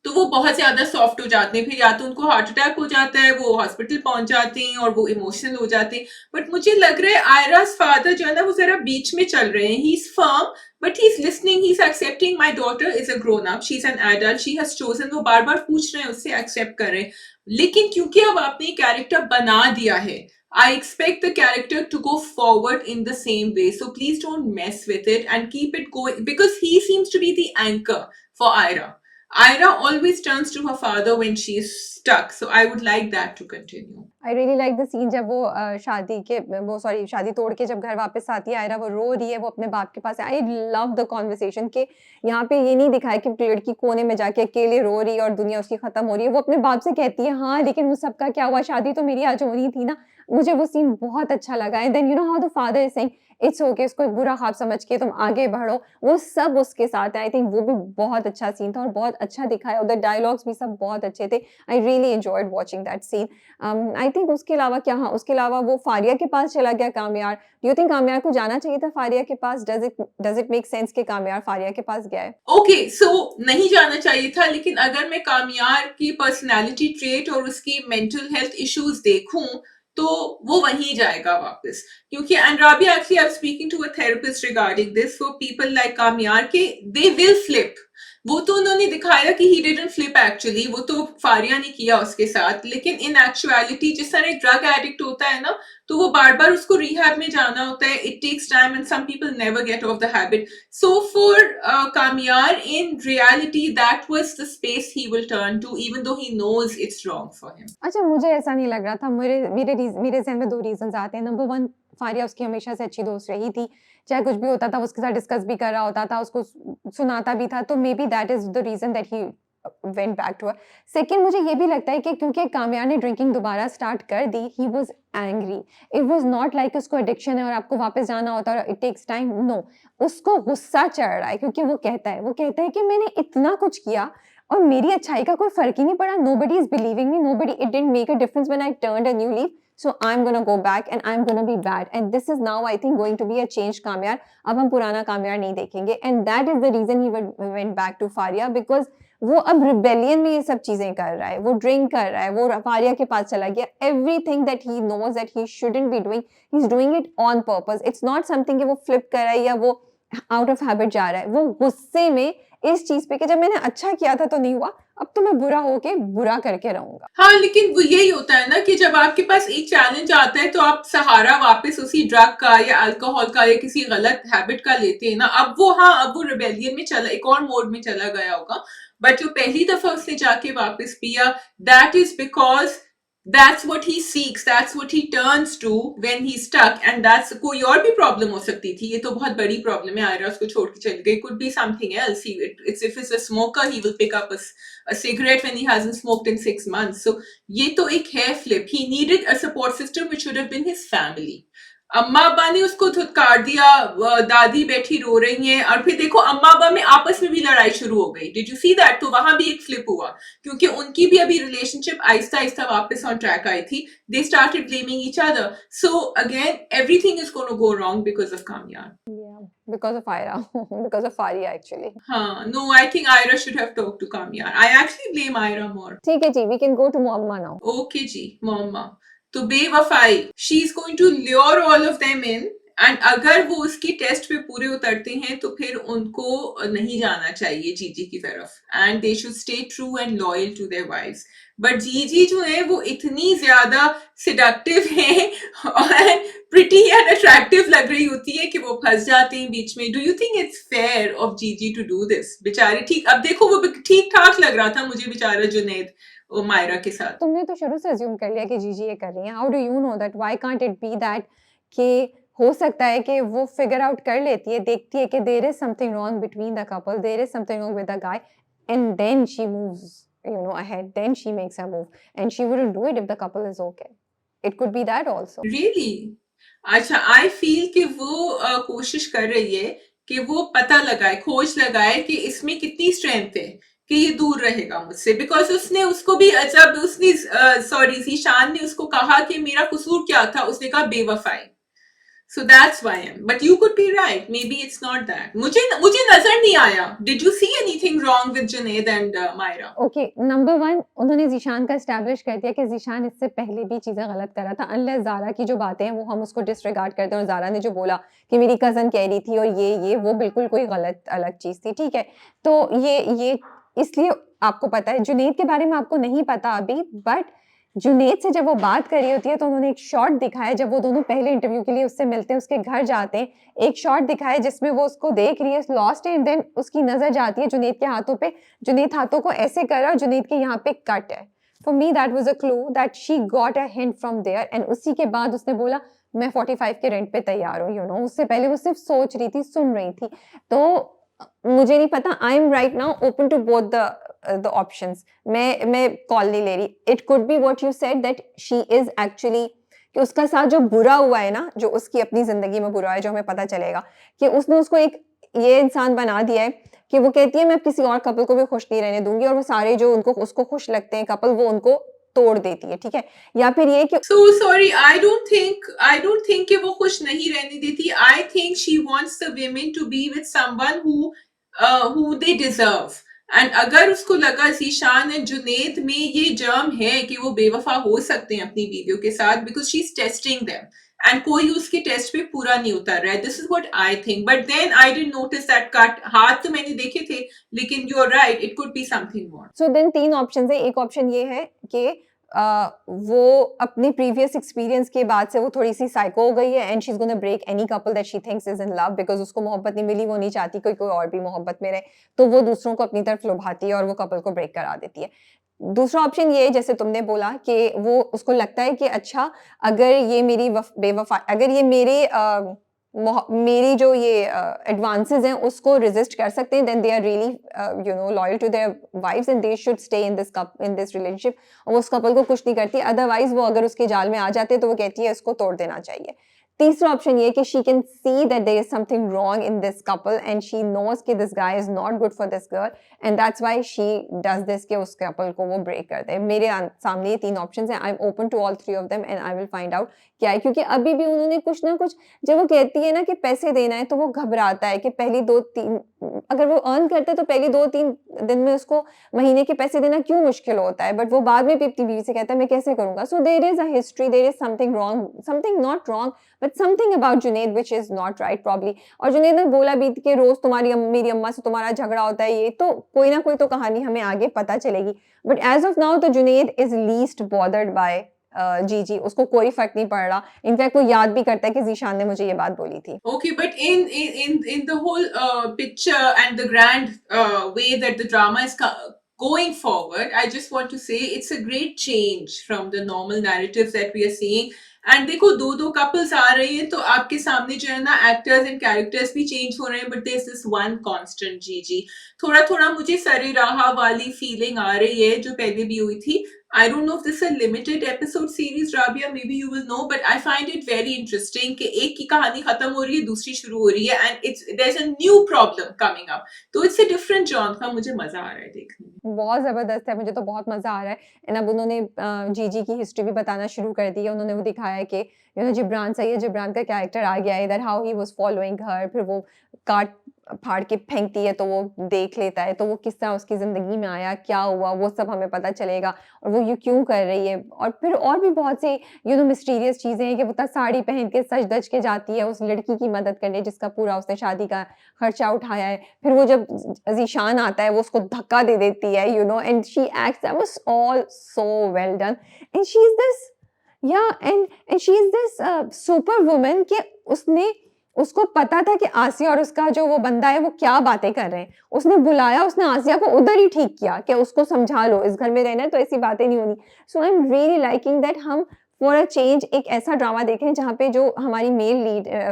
तो वो बहुत ज्यादा सॉफ्ट हो जाते हैं, फिर या तो उनको हार्ट अटैक हो जाता है, वो हॉस्पिटल पहुंच जाते हैं और वो इमोशनल हो जाते हैं. बट मुझे लग रहा है आयरा's फादर जो है ना वो जरा बीच में चल रहे हैं. He is firm but he is listening, he is accepting. My daughter is a grown up, she is an adult, she has chosen. वो बार बार पूछ रहे हैं उससे, एक्सेप्ट कर रहे हैं. लेकिन क्योंकि अब आपने कैरेक्टर बना दिया है, I expect the character to go forward in the same way. So please don't mess with it and keep it going, because he seems to be the anchor for Ira. Ira always turns to her father when she is stuck. So I would like that to continue. I really like the scene जब वो शादी तोड़ के जब घर वापस आती है आयरा, वो रो रही है, वो अपने बाप के पास है. I love the conversation के यहाँ पे ये नहीं दिखाया कि लड़की कोने में जाके अकेले रो रही है और दुनिया उसकी खत्म हो रही है. वो अपने बाप से कहती है हाँ लेकिन वो सबका क्या हुआ, शादी तो मेरी आज होनी थी ना. मुझे वो सीन बहुत अच्छा लगा. And then how the father is saying it's okay, उसको एक बुरा ख्वाब समझ के तुम आगे बढ़ो, वो सब उसके साथ है। आई थिंक वो भी बहुत अच्छा सीन था और बहुत अच्छा दिखाया, उधर डायलॉग्स भी सब बहुत अच्छे थे। I really enjoyed watching that scene. I think उसके अलावा क्या, हाँ, उसके अलावा वो फारिया के पास चला गया कामयार। डू यू थिंक कामयार को जाना चाहिए था फारिया के पास? डज़ इट मेक सेंस कि कामयार फारिया के पास गया है? ओके सो नहीं जाना चाहिए था, लेकिन अगर मैं कामयार की पर्सनालिटी ट्रेट और उसकी मेंटल हेल्थ इश्यूज देखूं तो वो वहीं जाएगा वापस, क्योंकि and Rabia actually I am speaking to a therapist regarding this, for people like Kamyar के दे विल फ्लिप। वो तो उन्होंने दिखाया कि ही डिडंट फ्लिप एक्चुअली, वो तो फारिया ने किया उसके साथ, लेकिन इन एक्चुअलिटी जिस तरह एक ड्रग एडिक्ट होता है ना, तो वो बार बार उसको रिहैब में जाना होता है, it takes time and some people never get off the habit. So for Kamyar, in reality, that was the space he will turn to, even though he knows it's wrong for him. अच्छा, मुझे ऐसा नहीं लग रहा था। मेरे ज़हन में 2 रीज़न्स आते हैं। नंबर 1, फारिया उसकी हमेशा से अच्छी दोस्त रही थी। चाहे कुछ भी होता था, वो उसके साथ डिस्कस भी कर रहा होता था, उसको सुनाता भी था, तो maybe that is the reason that he went back to her. Second, मुझे ये भी लगता है कि क्योंकि कामयार ने ड्रिंकिंग दोबारा स्टार्ट कर दी, he was angry. It was not like उसको एडिक्शन है और आपको वापस जाना होता है और इट टेक्स टाइम, नो। उसको गुस्सा चढ़ रहा है क्योंकि वो कहता है कि मैंने इतना कुछ किया और मेरी अच्छाई का कोई फ़र्क ही नहीं पड़ा। Nobody is believing me, nobody, it didn't make a difference when I turned a new leaf, so I am gonna go back and I am gonna be bad and this is now I think going to be a change Kamyar. अब हम पुराना कामयार नहीं देखेंगे and that is the reason he went back to Faria, because वो अब rebellion में ये सब चीज़ें कर रहा है, वो ड्रिंक कर रहा है, वो फारिया के पास चला गया। Everything that he knows that he shouldn't be doing, he is doing it on purpose. It's not something कि वो फ्लिप कर रहा है या वो आउट ऑफ हैबिट जा रहा है। वो गुस्से में इस चीज़ पे कि जब मैंने अच्छा किया था तो नहीं हुआ, अब तो मैं बुरा होके बुरा करके रहूँगा। हाँ, लेकिन वो यही होता है ना कि जब आपके पास एक चैलेंज आता है तो आप सहारा वापस उसी ड्रग का या अल्कोहल का या किसी गलत हैबिट का लेते हैं ना। अब वो, हाँ, अब वो रिबेलियन में चला, एक और मोड में चला गया होगा, बट जो पहली दफा उसने जाके वापस पिया, that is because that's what he seeks, that's what he turns to when he's stuck, and that's कोई और भी प्रॉब्लम हो सकती थी। ये तो बहुत बड़ी प्रॉब्लम है, आयरा उसको छोड़ के चली गई, could be something else। It's if it's a smoker, he will pick up a cigarette when he hasn't smoked in 6 months। So ये तो एक है flip। He needed a support system which should have been his family। अम्मा अब्बा ने उसको धुतकार दिया, दादी बैठी रो रही हैं, और फिर देखो अम्मा अब्बा में आपस में भी लड़ाई शुरू हो गई। Did you see that? तो वहां भी एक फ्लिप हुआ, क्योंकि उनकी भी अभी रिलेशनशिप आहिस्ता आहिस्ता वापस ऑन ट्रैक आई थी। They started blaming each other. So again everything is gonna go wrong because of Kamyar. Yeah, because of Ira, because of Faria actually. हाँ, no, I think Ira should have talk to Kamyar. I actually blame Ira more. ठीक है जी, we can go to Muamma now. Okay जी, मोम्मा। तो बेवफाई, she is going to lure all of them in, and अगर वो उसकी टेस्ट पे पूरे उतरते हैं तो फिर उनको नहीं जाना चाहिए जीजी की तरफ, and they should stay true and loyal to their wives. But Gigi जो है वो इतनी ज्यादा सिडक्टिव है और प्रिटी एंड अट्रैक्टिव लग रही होती है कि वो फंस जाते हैं बीच में। Do you think it's fair of जीजी टू डू दिस? बेचारे, ठीक, अब देखो वो ठीक ठाक लग रहा था मुझे बेचारा जुनैद और मायरा के साथ। तुमने तो शुरू से अज्यूम कर लिया कि जीजी ये कर रही हैं। How do you know that? Why can't it be that कि हो सकता है कि वो फिगर आउट कर लेती है, देखती है कि there is something wrong between the couple, there is something wrong with the guy, and then she moves, you know, ahead, then she makes a move, and she wouldn't do it if the couple is okay. It could be that also. Really? अच्छा, आई feel कि वो कोशिश कर रही है कि वो पता लगाए, खोज लगाए कि इसमें कितनी स्ट्रेंथ है कि ये दूर रहेगा मुझसे, बिकॉज उसने उसको भी, जब उसने सॉरी जीशान ने उसको कहा कि मेरा कसूर क्या था, उसने कहा बेवफाई। So that's why I am. But you could be right. Maybe it's not that. मुझे नजर नहीं आया. Did you see anything wrong with Junaid and Myra? Okay, number one, उन्होंने जीशान का एस्टैब्लिश कर दिया कि जीशान इससे पहले भी चीज़ें गलत कर रहा था। अनलेस ज़ारा की जो बातें हैं वो हम उसको डिसरिगार्ड करते हैं, और ज़ारा ने जो बोला कि मेरी कज़न कह रही थी और ये वो बिल्कुल कोई गलत अलग चीज़ थी, ठीक है। तो ये इसलिए आपको पता है। जुनैद के बारे में आपको नहीं पता अभी, बट जुनैद से जब वो बात कर रही होती है तो उन्होंने एक शॉट दिखाया जब वो दोनों पहले इंटरव्यू के लिए उससे मिलते हैं, उसके घर जाते हैं, एक शॉट दिखाया जिसमें वो उसको देख रही है, लॉस्ट है, एंड देन उसकी नजर जाती है जुनैद के हाथों पे, जुनैद हाथों को ऐसे कर रहा है और जुनैद के यहाँ पे कट है। For me that was a clue that she got a hint from there, and उसी के बाद उसने बोला मैं 45 के रेंट पे तैयार हूँ, यू नो। उससे पहले वो सिर्फ सोच रही थी, सुन रही थी। तो मुझे नहीं पता, I am right now open to both the options. मैं कॉल नहीं ले रही। It could be what you said that she is actually कि उसका साथ जो बुरा हुआ है ना, जो उसकी अपनी ज़िंदगी में बुरा है, जो हमें पता चलेगा कि उसने उसको एक ये इंसान बना दिया है कि वो कहती है मैं किसी और कपल को भी खुश नहीं रहने दूँगी, और वो सारे जो उनको उसको खुश लगते हैं कपल, वो उनको तोड़ देती है, ठीक है? या फिर ये कि So sorry, I don't think कि वो खुश नहीं रहने देती. I think she wants the women to be with someone who they deserve. And अगर उसको लगा ज़ीशान एंड जुनैद में ये जर्म है कि वो बेवफा हो सकते हैं अपनी बीवियों के साथ, because she's testing them. And कोई उसके टेस्ट पे पूरा नहीं उतर रहा है. This is what I think. But then I didn't notice that cut. हाथ तो मैंने देखे थे, लेकिन you are right, it could be something more. So then 3 options है। एक ऑप्शन ये है कि वो अपने प्रीवियस एक्सपीरियंस के बाद से वो थोड़ी-सी साइको हो गई है and she is gonna break any couple that she thinks is in love, because उसको मोहब्बत नहीं मिली, वो नहीं चाहती कोई कोई और भी मोहब्बत में रहे, तो वो दूसरों को अपनी तरफ लुभाती है और वो कपल को ब्रेक करा देती है। दूसरा ऑप्शन ये है, जैसे तुमने बोला कि वो उसको लगता है कि अच्छा, अगर ये मेरी बेवफा, अगर ये मेरी जो ये एडवांसेस हैं उसको रेजिस्ट कर सकते हैं, then they are really loyal to their wives and they should stay in this relationship. और वो उस कपल को कुछ नहीं करती, अदरवाइज वो अगर उसके जाल में आ जाते हैं तो वो कहती है इसको तोड़ देना चाहिए। तीसरा ऑप्शन ये कि she can see that there is something wrong in this couple and she knows कि this guy is not good for this girl and that's why she does this, कि उस कपल को वो ब्रेक कर दे। मेरे सामने ये 3 ऑप्शंस हैं। I am open to all 3 of them and I will find out क्या है, क्योंकि अभी भी उन्होंने कुछ ना कुछ, जब वो कहती है ना कि पैसे देना है, तो वो घबराता है कि पहली 2-3, अगर वो अर्न करते तो पहले 2-3 दिन में उसको महीने के पैसे देना क्यों मुश्किल होता है, बट वो बाद में भी अपनी बीवी से कहता है मैं कैसे करूंगा। So there is a history, there is something wrong, something not wrong but something about Junaid which is not right probably. और जुनैद ने बोला भी कि रोज मेरी अम्मा से तुम्हारा झगड़ा होता है, ये तो कोई ना कोई तो कहानी हमें आगे पता चलेगी। बट एज ऑफ नाउ तो Junaid is least bothered by Gigi, उसको कोई फर्क नहीं पड़ रहा। इनफैक्ट वो याद भी करता है कि ज़ीशान ने मुझे ये बात बोली थी। Okay, but in the whole picture and the grand way that the drama is going forward, I just want to say it's a great change from the normal narratives that we are seeing. And देखो, दो couples आ रहे हैं तो आपके सामने जो है ना, एक्टर्स एंड कैरेक्टर्स भी चेंज हो रहे हैं, but there is this one constant Gigi. थोड़ा थोड़ा मुझे सरे राहा वाली फीलिंग आ रही है जो पहले भी हुई थी. I don't know if this is a limited episode series, Rabia, maybe you will know, but I find it very interesting कि एक की कहानी खत्म हो रही है, दूसरी शुरू हो रही है, and there's a new problem coming up. तो it's a different genre. मुझे मजा आ रहा है देखने में. बहुत ज़बरदस्त है, मुझे तो बहुत मज़ा आ रहा है। एंड अब उन्होंने जीजी की हिस्ट्री भी बताना शुरू कर दी है। उन्होंने वो दिखाया है कि जिब्रान, सही है, जिब्रान का कैरेक्टर आ गया है इधर, how he was following her, फिर वो काट फाड़ के फेंकती है तो वो देख लेता है, तो वो किस तरह उसकी ज़िंदगी में आया, क्या हुआ, वो सब हमें पता चलेगा, और वो ये क्यों कर रही है। और फिर और भी बहुत सी मिस्टीरियस चीज़ें हैं कि वो साड़ी पहन के सज-धज के जाती है उस लड़की की मदद करने जिसका पूरा उसने शादी का खर्चा उठाया है। फिर वो जब ज़ीशान आता है वो उसको धक्का दे देती है, and she acts, that was all so well done. And she is this, and she is this super woman कि उसको पता था कि आसिया और उसका जो वो बंदा है वो क्या बातें कर रहे हैं। उसने बुलाया, उसने आसिया को उधर ही ठीक किया कि उसको समझा लो, इस घर में रहना है तो ऐसी बातें नहीं होनी। So I am really liking that हम फॉर अ चेंज एक ऐसा ड्रामा देख रहे हैं जहाँ पे जो हमारी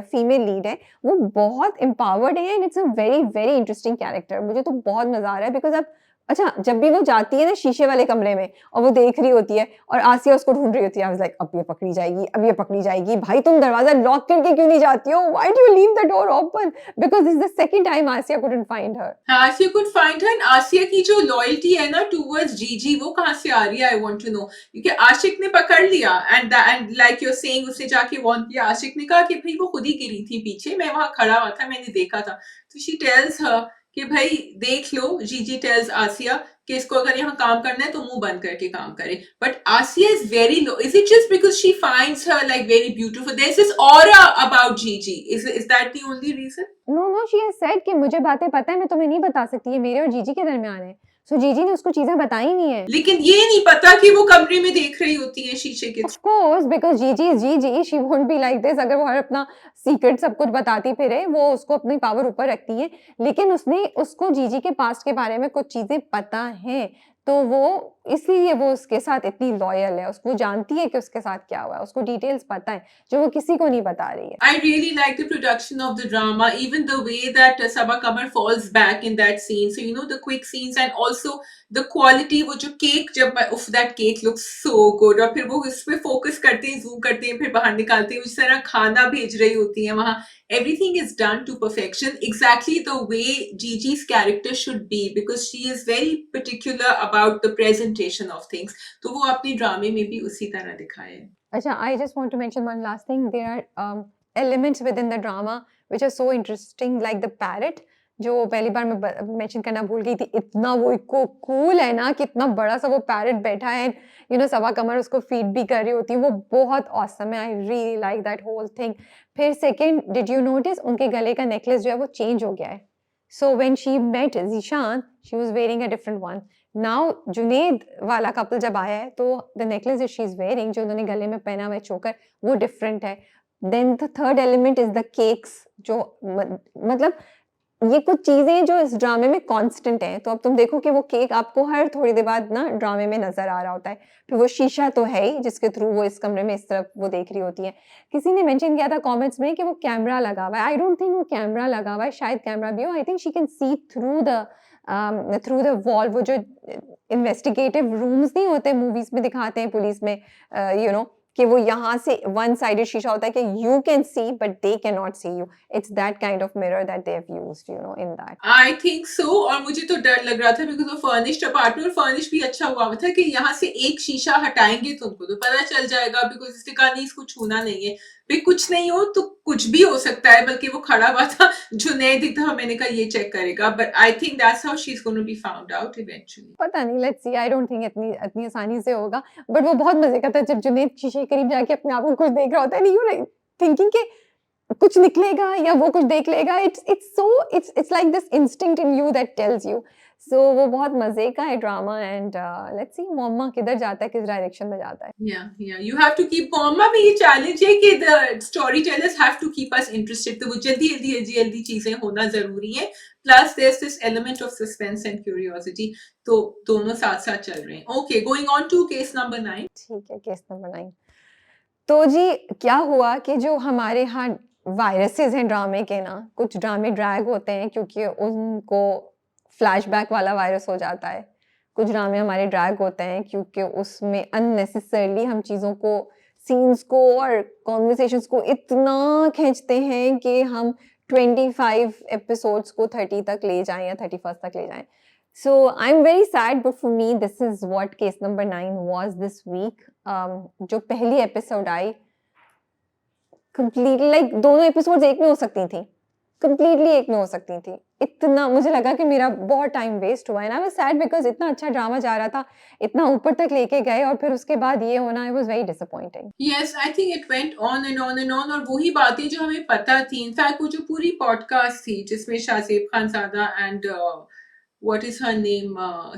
फीमेल लीड है वो बहुत एम्पावर्ड है and it's a very very interesting character. मुझे तो बहुत मजा आ रहा है बिकॉज अब अच्छा, जब भी वो जाती है ना शीशे वाले कमरे में और वो देख रही होती है और आसिया उसको ढूंढ रही होती है, आई वाज लाइक अब ये पकड़ी जाएगी, अब ये पकड़ी जाएगी। भाई तुम दरवाजा लॉक करके क्यों नहीं जाती हो? Why do you leave the door open? Because this is the second time Asiya couldn't find her. Asiya could find her. Asiya की जो लॉयल्टी है ना टुवर्ड्स जीजी, वो कहाँ से आ रही है? I want to know. क्योंकि आशिक ने पकड़ लिया and like you are saying, उसने जाके वार्न किया। आशिक ने कहा कि भाई वो खुद ही गिरी थी पीछे, मैं वहां खड़ा हुआ था, मैंने देखा था। तो शी टेल्स हर कि भाई देख लो, जीजी टेल्स आसिया कि इसको अगर यहाँ काम करना है तो मुंह बंद करके काम करे। But Asiya is very low. Is it just because she finds her like very beautiful? There is this aura about Gigi. Is that the only reason? No, she has said कि मुझे बातें पता है, मैं तुम्हें नहीं बता सकती, ये मेरे और जीजी के दरमियान है। सो जीजी ने उसको चीजें बताई नहीं है। लेकिन ये नहीं पता कि वो कमरे में देख रही होती है शीशे के। Of course, because Gigi is Gigi, she won't be like this। अगर वो हर अपना सीक्रेट सब कुछ बताती फिरे, वो उसको अपनी पावर ऊपर रखती है, लेकिन उसने उसको जीजी के पास्ट के बारे में कुछ चीजें पता हैं तो वो इसलिए वो उसके साथ इतनी लॉयल है, वो जानती है कि उसके साथ क्या हुआ है, उसको डिटेल्स पता है जो वो किसी को नहीं बता रही है। I really like the production of the drama, even the way that Sabaa Kamar falls back in that scene. So, you know, the quick scenes and also the quality, वो जो cake, जब उफ, that cake looks so good, और फिर वो उस पे focus करते हैं, zoom करते हैं, फिर बाहर निकालते हैं, उस तरह खाना भेज रही होती है वहाँ. Everything is done to perfection, exactly the way Gigi's character should be, because she is very particular about the presentation of things. तो वो अपने ड्रामे में भी उसी तरह दिखाए है. Acha, I just want to mention one last thing. There are elements within the drama which are so interesting, like the parrot, जो पहली बार मैं मेंशन करना भूल गई थी. इतना वो इको कूल है ना कि इतना बड़ा सा वो पैरट बैठा है, यू नो सबा कमर उसको फीड भी कर रही होती है. वो बहुत ऑसम है. I really like that whole thing. फिर सेकंड, डिड यू नोटिस उनके गले का नेकलेस जो है वो चेंज हो गया है. So when she met Zeeshan, she was wearing a different one. Now Junaid वाला कपल जब आया है तो the necklace she is wearing, जो उन्होंने गले में पहना हुआ है चोकर, वो डिफरेंट है. Then the third element is the cakes, जो मतलब ये कुछ चीजें जो इस ड्रामे में कांस्टेंट हैं. तो अब तुम देखो कि वो केक आपको हर थोड़ी देर बाद ना ड्रामे में नजर आ रहा होता है. फिर वो शीशा तो है ही जिसके थ्रू वो इस कमरे में इस तरफ वो देख रही होती है. किसी ने मेंशन किया था कमेंट्स में कि वो कैमरा लगा हुआ है. आई डोंट थिंक वो कैमरा लगा हुआ है, शायद कैमरा भी हो. I think she can C through the wall. वो जो इन्वेस्टिगेटिव रूम्स नहीं होते मूवीज में दिखाते हैं पुलिस में, यू नो कि वो यहाँ से वन साइडेड शीशा होता है कि you can see but they can not see you. It's that kind of mirror that they have used, you know, in that. I think so. और मुझे तो डर लग रहा था बिकॉज ऑफ फर्निश्ड अपार्टमेंट. और फर्निश भी अच्छा हुआ था कि यहाँ से एक शीशा हटाएंगे तो उनको तो पता चल जाएगा, बिकॉज इसने कहा नहीं इसको छूना नहीं है. फिर कुछ नहीं हो तो कुछ भी हो सकता है. बल्कि वो खड़ा हुआ था, जुनैद था, मैंने कहा ये चेक करेगा. But I think that's how she is going to be found out eventually. पता नहीं, let's see. I don't think इतनी इतनी आसानी से होगा. बट वो बहुत मजे का था जब जुनैद शीशे के करीब जाके अपने आप को कुछ देख रहा होता है. यू थिंकिंग कि कुछ निकलेगा या वो कुछ देख लेगा. It's like this instinct in you that tells you. So वो बहुत मजे का है ड्रामा. एंड लेट्स सी मम्मा किधर जाता है, किस डायरेक्शन में जाता है. Yeah, you have to keep. मम्मा में ये चैलेंज है कि the storytellers have to keep us interested. तो वो जल्दी चीजें होना जरूरी है. Plus there's this element of suspense and curiosity. तो दोनों साथ साथ चल रहे हैं. Okay, going on to case number 9. ठीक है, केस नंबर 9. तो जी क्या हुआ कि जो हमारे यहाँ वायरसेस हैं ड्रामे के ना, कुछ ड्रामे ड्रैग होते हैं क्योंकि उनको फ्लैशबैक वाला वायरस हो जाता है. कुछ ड्रामे हमारे ड्रैग होते हैं क्योंकि उसमें अननेसेसरली हम चीज़ों को, सीन्स को और कॉन्वर्सेशंस को इतना खींचते हैं कि हम 25 एपिसोड्स को 30 तक ले जाएं या 31 तक ले जाएं. So I'm very sad, but for me this is what case number 9 was this week. जो पहली एपिसोड आई, completely like दोनों एपिसोड्स एक में हो सकती थी, completely एक में हो सकती थी. इतना मुझे लगा कि मेरा बहुत टाइम वेस्ट हुआ है. I was sad because इतना अच्छा ड्रामा जा रहा था, इतना ऊपर तक लेके गए और फिर उसके बाद ये होना, it was very disappointing. Yes, I think it went on and on and on. और वही बातें जो हमें पता थी. इनफैक्ट वो जो पूरी पॉडकास्ट थी जिसमें Shahzeb Khanzada and what is her name,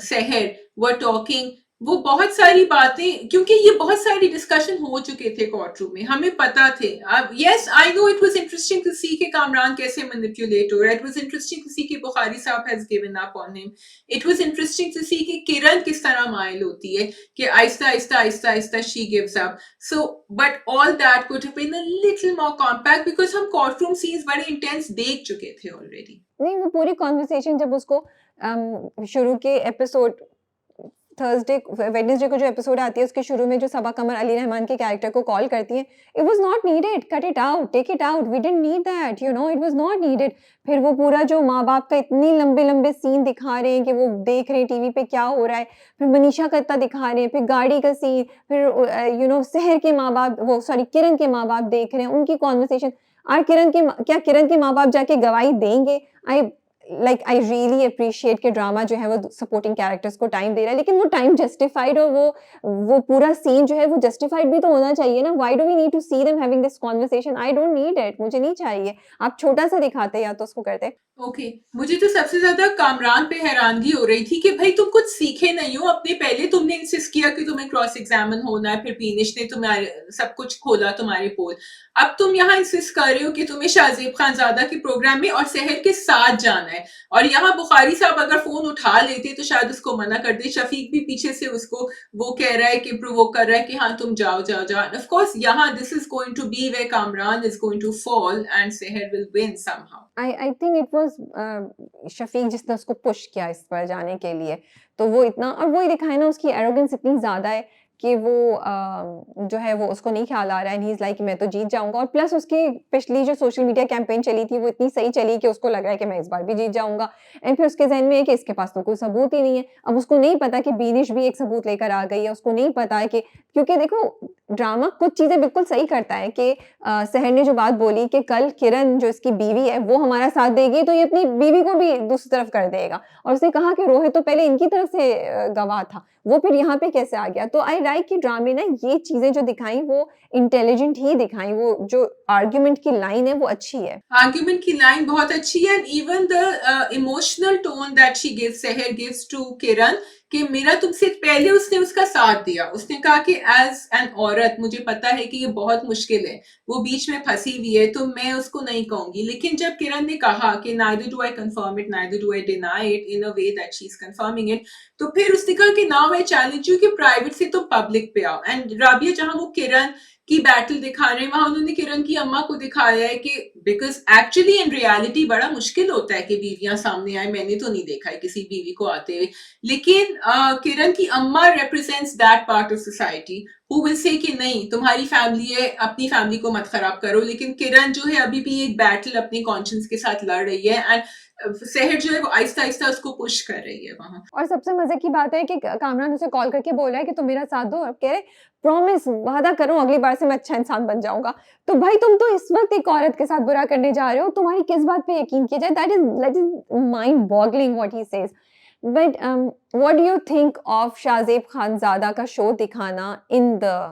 Seher were talking, वो बहुत सारी बातें, क्योंकि ये बहुत सारी डिस्कशन हो चुके थे कोर्ट रूम में, हमें पता थे. Yes, I know it was interesting to see कि कामरान कैसे manipulate हो रहा है. It was interesting to see कि बुखारी साहब has given up on him. It was interesting to see कि किरण किस तरह माइल होती है कि आहिस्ता she gives up. So, but all that could have been a little more compact because हम कोर्ट रूम सीन्स बड़े इंटेंस देख चुके थे ऑलरेडी. नहीं, वो पूरी कॉन्वर्सेशन जब उसको शुरू के एपिसोड थर्सडे वेडनेसडे को जो एपिसोड आती है उसके शुरू में जो सबा कमर अली रहमान के कैरेक्टर को कॉल करती है, it was not needed. Cut it out, take it out, we didn't need that, you know, it was not needed. फिर वो पूरा जो माँ बाप का इतनी लंबे लंबे सीन दिखा रहे हैं कि वो देख रहे हैं टीवी पे क्या हो रहा है. फिर मनीषा का इतना दिखा रहे हैं, फिर गाड़ी का सीन, फिर यू नो सहर के माँ बाप, वो सॉरी किरण के माँ बाप देख रहे हैं, उनकी कॉन्वर्सेशन. और क्या किरण के माँ बाप जाके गवाही देंगे? आई रियली अप्रिशिएट कि ड्रामा जो है वो सपोर्टिंग कैरेक्टर्स को टाइम दे रहा है, लेकिन वो टाइम जस्टिफाइड और वो पूरा सीन जो है वो जस्टिफाइड भी तो होना चाहिए ना. Why do we need to see them having this conversation? I don't need it, मुझे नहीं चाहिए. आप छोटा सा दिखाते या तो उसको करते. ओके, मुझे तो सबसे ज्यादा कामरान पे हैरानगी हो रही थी कि भाई तुम कुछ सीखे नहीं हो. अपने पहले तुमने इंसिस्ट किया कि तुम्हें क्रॉस एग्जामिन होना है, फिर पीनिश ने तुम्हारे सब कुछ खोला तुम्हारे पोल. अब तुम यहाँ इंसिस्ट कर रहे हो कि तुम्हें शाहजेब खानजादा के प्रोग्राम में और सहर के साथ जाना है। और यहाँ बुखारी साहब अगर फोन उठा लेते तो शायद उसको मना कर दे, शफीक भी पीछे से उसको वो कह रहा है कि प्रोवोक कर रहा है कि हाँ तुम जाओ जाओ जाओ। ऑफ कोर्स यहाँ this is going to be where Kamran is going to fall and Sehar will win somehow. I think it was Shafiq जिसने उसको पुश किया इस पर जाने के लिए, तो वो इतना, और वही दिखाया ना उसकी एरोगेंस इतनी ज़्यादा है कि वो जो है वो उसको नहीं ख्याल आ रहा है, एंड ही इज़ लाइक मैं तो जीत जाऊँगा। और प्लस उसकी पिछली जो सोशल मीडिया कैंपेन चली थी वो इतनी सही चली कि उसको लग रहा है कि मैं इस बार भी जीत जाऊँगा, एंड फिर उसके ज़हन में है कि इसके पास तो कोई सबूत ही नहीं है। अब उसको नहीं पता कि बीनिश भी एक सबूत लेकर आ गई है, उसको नहीं पता है कि, क्योंकि देखो ड्रामा कुछ चीज़ें बिल्कुल सही करता है कि सहर ने जो बात बोली कि कल किरण जो इसकी बीवी है वो हमारा साथ देगी तो ये अपनी बीवी को भी दूसरी तरफ कर देगा, और उसने कहा कि रोहित तो पहले इनकी तरफ से गवाह था, वो फिर यहाँ पे कैसे आ गया। तो आई लाइक कि ड्रामे ने ये चीजें जो दिखाई वो इंटेलिजेंट ही दिखाई, वो जो आर्ग्यूमेंट की लाइन है वो अच्छी है। आर्ग्यूमेंट की लाइन बहुत अच्छी है, and even the emotional tone that she gives, सहर गिव्स टू किरण, कि मेरा तुमसे पहले उसने उसका साथ दिया, उसने कहा कि एज एन औरत मुझे पता है कि ये बहुत मुश्किल है, वो बीच में फंसी हुई है तो मैं उसको नहीं कहूंगी। लेकिन जब किरण ने कहा कि neither do I confirm it, neither do I deny it in a way that she's confirming it, तो फिर उसने कहा कि now I challenge you कि प्राइवेट से तो पब्लिक पे आओ। एंड राबिया जहां वो किरण की बैटल दिखा रहे हैं वहां उन्होंने किरण की अम्मा को दिखाया है कि बिकॉज एक्चुअली इन रियलिटी बड़ा मुश्किल होता है कि बीवियां सामने आए, मैंने तो नहीं देखा है किसी बीवी को आते हुए, लेकिन किरण की अम्मा represents that part of society who will say कि नहीं तुम्हारी फैमिली है, अपनी फैमिली को मत खराब करो। लेकिन किरण जो है अभी भी एक बैटल अपने कॉन्शियंस के साथ लड़ रही है, एंड सहर जो है वो आहिस्ता आहिस्ता उसको पुश कर रही है वहां। और सबसे मजे की बात है कि कामरान उसे कॉल करके बोल रहा है कि तुम मेरा साथ दो, और कह रहे प्रॉमिस, वादा करो अगली बार से मैं अच्छा इंसान बन जाऊंगा। तो भाई तुम तो इस वक्त एक औरत के साथ बुरा करने जा रहे हो, तुम्हारी किस बात पे यकीन किया जाए? That is mind boggling what he says. But what do you think of Shahzeb Khanzada का शो दिखाना in the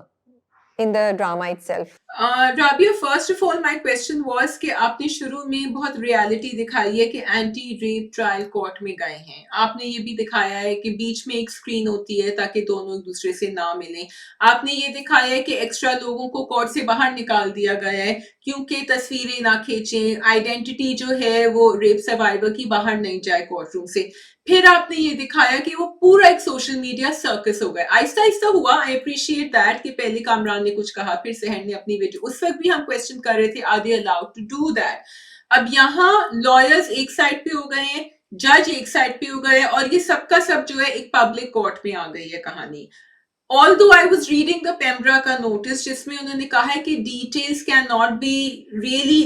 drama itself? Rabia, first of all my question was कि आपने शुरू में बहुत रियलिटी दिखाई है कि एंटी रेप ट्रायल कोर्ट में गए हैं, आपने ये भी दिखाया है कि बीच में एक स्क्रीन होती है ताकि दोनों एक दूसरे से ना मिलें, आपने ये दिखाया है कि एक्स्ट्रा लोगों को कोर्ट से बाहर निकाल दिया गया है क्योंकि तस्वीरें ना खींचें, आइडेंटिटी जो है वो रेप सर्वाइवर की बाहर नहीं जाए कोर्ट रूम से। फिर आपने ये दिखाया कि वो पूरा एक सोशल मीडिया सर्कस हो गया, आहिस्ता आहिस्ता हुआ। आई अप्रिशिएट दैट कि पहले कामरान ने कुछ कहा, फिर सहर ने अपनी वीडियो, उस वक्त भी हम क्वेश्चन कर रहे थे are they allowed to do that. अब यहाँ लॉयर्स एक साइड पे हो गए हैं, जज एक साइड पे हो गए, और ये सबका सब जो है एक पब्लिक कोर्ट में आ गई है कहानी। Although I was reading the Pembra का notice जिसमें उन्होंने कहा है कि details cannot be really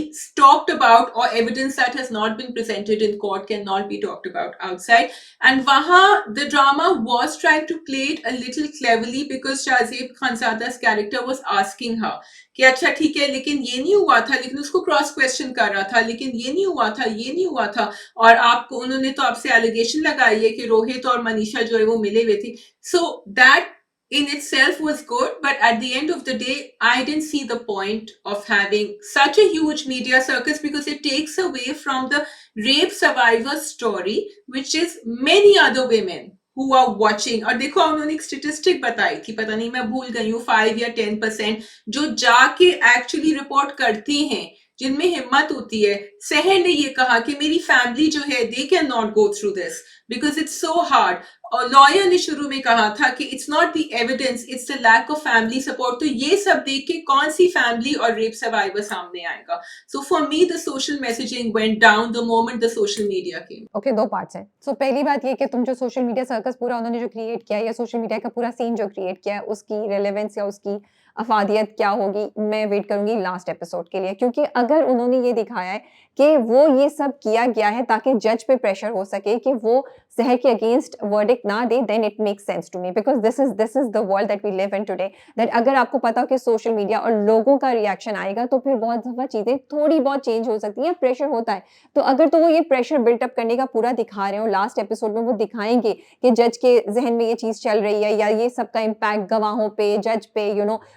talked about or evidence that has not been presented in court cannot be talked about outside, and वहाँ the drama was trying to play it a little cleverly because Shahzeb Khanzada's character was asking her कि अच्छा ठीक है लेकिन ये नहीं हुआ था, लेकिन उसको क्रॉस क्वेश्चन कर रहा था, लेकिन ये नहीं हुआ था, ये नहीं हुआ था, और आपको उन्होंने तो आपसे एलिगेशन लगाई है कि रोहित और मनीषा जो है वो मिले हुए थे। So that in itself was good, but at the end of the day, I didn't see the point of having such a huge media circus because it takes away from the rape survivor story, which is many other women who are watching. और देखो उन्होंने एक statistic बताई थी, पता नहीं मैं भूल गई हूँ, 5 या 10% जो जाके एक्चुअली रिपोर्ट करती हैं, जिनमें हिम्मत होती है। सहर ने ये कहा कि मेरी फैमिली जो है they can not go through this because it's so hard. और लॉयर ने शुरू में कहा था कि it's not the evidence, it's the lack of family support. तो ये सब देख के कौन सी फैमिली और रेप सर्वाइवर सामने आएगा? So for me the social messaging went down the moment the social media came. Okay, दो पार्ट्स हैं। सो पहली बात ये कि तुम जो सोशल मीडिया सर्कस पूरा उन्होंने जो क्रिएट किया है, या सोशल मीडिया का पूरा सीन जो क्रिएट किया है, उसकी रेलेवेंस या उसकी अफादियत क्या होगी, मैं वेट करूंगी लास्ट एपिसोड के लिए। क्योंकि अगर उन्होंने ये दिखाया है कि वो ये सब किया गया है ताकि जज पे प्रेशर हो सके कि वो सहर के अगेंस्ट वर्डिक्ट ना दे, then it makes sense to me, because this is the world that we live in today. That अगर आपको पता हो कि सोशल मीडिया और लोगों का रिएक्शन आएगा तो फिर बहुत दफा चीजें थोड़ी बहुत चेंज हो सकती हैं, प्रेशर होता है। तो अगर तो वो ये प्रेशर बिल्टअप करने का पूरा दिखा रहे हो, लास्ट एपिसोड में वो दिखाएंगे कि जज के जहन में ये चीज चल रही है, या ये सबका इम्पैक्ट गवाहों पे, जज पे,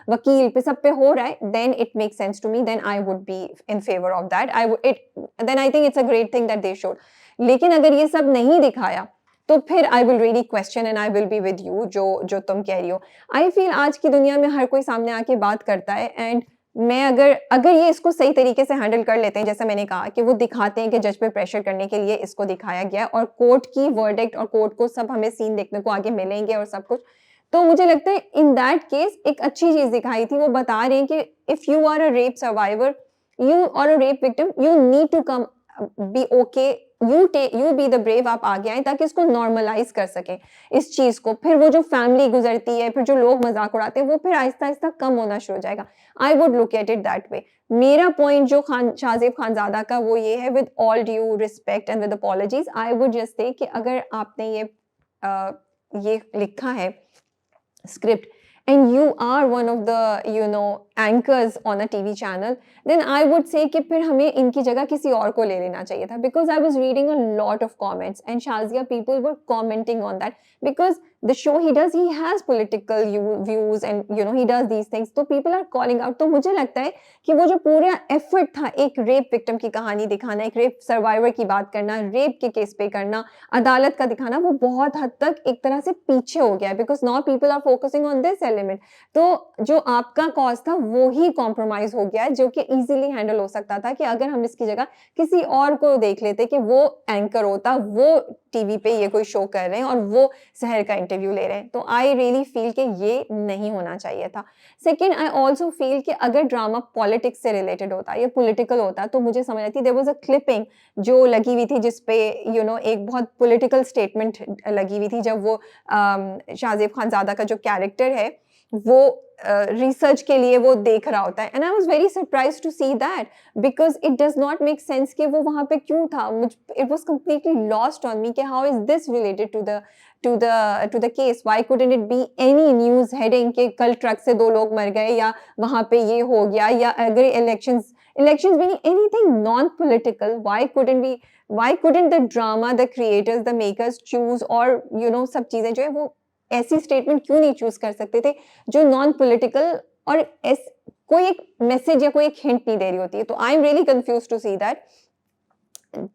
वकील पे, सब पे हो रहा है, then it make sense to me, then I would be in favour of that. Then I think it's a great thing that they showed. लेकिन अगर ये सब नहीं दिखाया तो फिर I will really question, and I will be with you जो तुम कह रही हो। आई फील आज की दुनिया में हर कोई सामने आके बात करता है, एंड मैं अगर ये इसको सही तरीके से हैंडल कर लेते हैं, जैसा मैंने कहा कि वो दिखाते हैं कि जज पे प्रेशर करने के लिए इसको दिखाया गया है और कोर्ट की वर्डिक्ट और कोर्ट को सब हमें सीन देखने को आगे मिलेंगे और सब कुछ। तो मुझे लगता है इन दैट केस एक अच्छी चीज़ दिखाई थी, वो बता रहे हैं कि if you are a rape survivor, you are a rape victim, you need to come be okay, you be the brave, आप आगे आए ताकि इसको नॉर्मलाइज कर सकें इस चीज को। फिर वो जो फैमिली गुजरती है, फिर जो लोग मजाक उड़ाते हैं, वो फिर आहिस्ता आहिस्ता कम होना शुरू हो जाएगा। I would look at it that way. मेरा पॉइंट जो शाहजेब खानजादा का वो ये है, with all due respect and with apologies, I would just say कि अगर आपने ये लिखा है script and you are one of the anchors on a TV channel, then I would say कि फिर हमें इनकी जगह किसी और को ले लेना चाहिए था, because I was reading a lot of comments and Shazia people were commenting on that because the show he does, he has political views and he does these things, तो people are calling out। तो मुझे लगता है कि वो जो पूरा effort था एक रेप विक्टिम की कहानी दिखाना, एक रेप सर्वाइवर की बात करना, रेप के केस पे करना, अदालत का दिखाना, वो बहुत हद तक एक तरह से पीछे हो गया है, because now people are focusing on this element. तो जो आपका कॉज था वो ही कॉम्प्रोमाइज हो गया है, जो कि इजीली हैंडल हो सकता था कि अगर हम इसकी जगह किसी और को देख लेते कि वो एंकर होता, वो टीवी पे ये कोई शो कर रहे हैं और वो शहर का इंटरव्यू ले रहे हैं। तो आई रियली फील कि ये नहीं होना चाहिए था। सेकेंड, आई ऑल्सो फील कि अगर ड्रामा पॉलिटिक्स से रिलेटेड होता या पॉलिटिकल होता तो मुझे समझ आती। देयर वाज अ क्लिपिंग जो लगी हुई थी जिसपे एक बहुत पॉलिटिकल स्टेटमेंट लगी हुई थी, जब वो शाहजेब खानजादा का जो कैरेक्टर है वो रिसर्च के लिए वो देख रहा होता है, and I was very surprised to see that because it does not make sense कि वो वहां पे क्यों था। It was completely lost on me कि how is this related to the case, why couldn't it be any news heading कि कल truck से 2 लोग मर गए या वहां पे ये हो गया, या अगर elections meaning anything non-political, why couldn't the drama, the creators, the makers choose, और सब चीजें जो है वो ऐसी स्टेटमेंट क्यों नहीं चूज कर सकते थे जो नॉन पॉलिटिकल और कोई एक मैसेज या कोई एक हिंट नहीं दे रही होती है। तो I am really confuse to see that.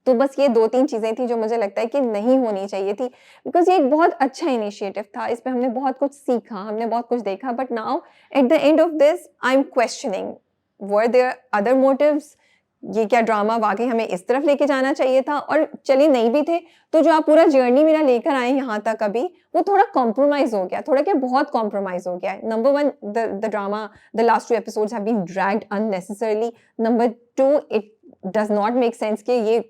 तो बस ये 2-3 चीजें थी जो मुझे लगता है कि नहीं होनी चाहिए थी, बिकॉज ये एक बहुत अच्छा इनिशिएटिव था, इस पे हमने बहुत कुछ सीखा, हमने बहुत कुछ देखा, but now at the end of this I am questioning were there other motives. ये क्या ड्रामा वाकई हमें इस तरफ लेके जाना चाहिए था? और चलिए नहीं भी थे तो जो आप पूरा जर्नी मेरा लेकर आए यहाँ तक अभी, वो थोड़ा कॉम्प्रोमाइज हो गया, थोड़ा क्या बहुत कॉम्प्रोमाइज हो गया है। Number 1, the drama, the last 2 episodes have been dragged unnecessarily. Number 2, it does not make sense कि ये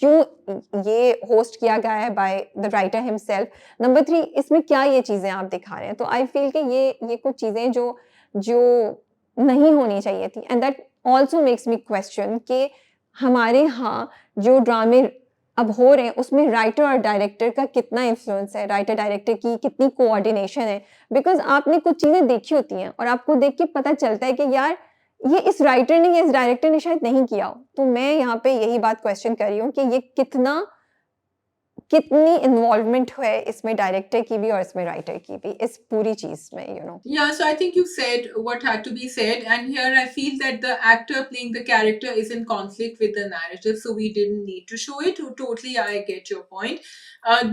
क्यों ये होस्ट किया गया है by the writer himself. Number 3, इसमें क्या ये चीजें आप दिखा रहे हैं? तो आई फील कि ये कुछ चीजें जो नहीं होनी चाहिए थी, and that also makes me question कि हमारे यहाँ जो ड्रामे अब हो रहे हैं उसमें राइटर और डायरेक्टर का कितना इन्फ्लुएंस है, राइटर डायरेक्टर की कितनी कोऑर्डिनेशन है। बिकॉज आपने कुछ चीजें देखी होती हैं और आपको देख के पता चलता है कि यार ये इस राइटर ने या इस डायरेक्टर ने शायद नहीं किया हो। तो मैं यहाँ पे यही बात क्वेश्चन कर रही हूँ कि ये कितनी इन्वॉल्वमेंट है इसमें डायरेक्टर की भी और इसमें राइटर की भी, इस पूरी चीज में Yeah, so I think you said what had to be said, and here I feel that the actor playing the character is in conflict with the narrative, so we didn't need to show it. Totally, I get your point.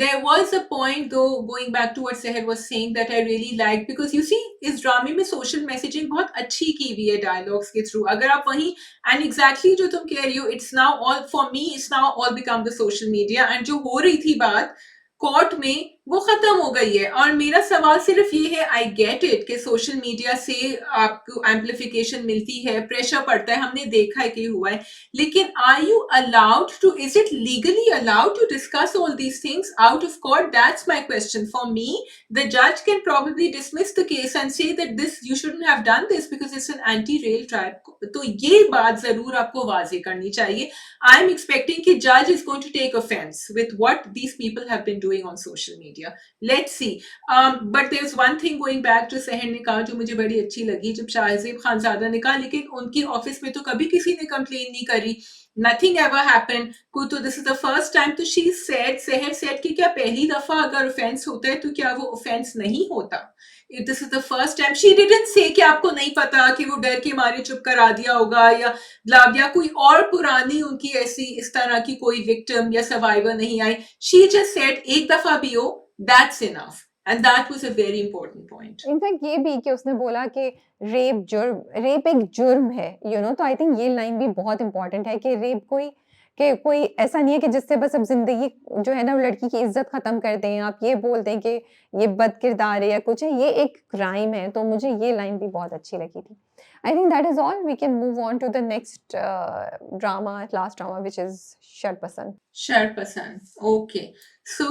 There was a point, though, going back to what Seher was saying, that I really liked, because you see, इस ड्रामे में social messaging बहुत अच्छी की हुई है dialogues के through. अगर आप वहीं and exactly जो तुम कह रही हो, it's now all for me, it's now all become the social media, and जो हो रही थी बात कोर्ट में वो खत्म हो गई है। और मेरा सवाल सिर्फ ये है, आई गेट इट कि सोशल मीडिया से आपको एम्पलीफिकेशन मिलती है, प्रेशर पड़ता है, हमने देखा है कि हुआ है, लेकिन are you allowed to, is it legally allowed to discuss all these things out of court? That's my question. For me, the जज can probably dismiss the case and say that this you shouldn't have done this because it's an anti rail tribe. तो ये बात जरूर आपको वाजे करनी चाहिए। I am expecting कि जज is going to take offence with what these people have been doing on social media. Let's see. But there's one thing going back to सहर ने कहा जो मुझे बड़ी अच्छी लगी, जब शाहजेब खानजादा ने कहा लेकिन उनकी ऑफिस में तो कभी किसी ने कंप्लेन नहीं करी, nothing ever happened, तो this is the first time। तो she said, सहर said कि क्या पहली दफा अगर ऑफेंस होता है तो क्या वो ऑफेंस नहीं होता? This is the first time। she didn't say कि आपको नहीं पता कि वो डर के मारे चुप करा दिया होगा या कोई और पुरानी उनकी ऐसी इस तरह की कोई विक्टिम या सर्वाइवर नहीं आई। she just said एक दफा भी हो, that's enough। And that was a very important point. In fact ये भी कि उसने बोला कि रेप एक जुर्म है, तो आई थिंक ये लाइन भी बहुत इंपॉर्टेंट है कि रेप कोई ऐसा नहीं है कि जिससे बस अब जिंदगी जो है ना वो लड़की की इज्जत खत्म कर दें, आप ये बोल दें कि ये बदकिरदार है या कुछ है, ये एक क्राइम है। तो मुझे ये लाइन भी बहुत अच्छी लगी थी। I think that is all, we can move on to the next drama, last drama, which is Sharpasand. Sharpasan. Okay. So,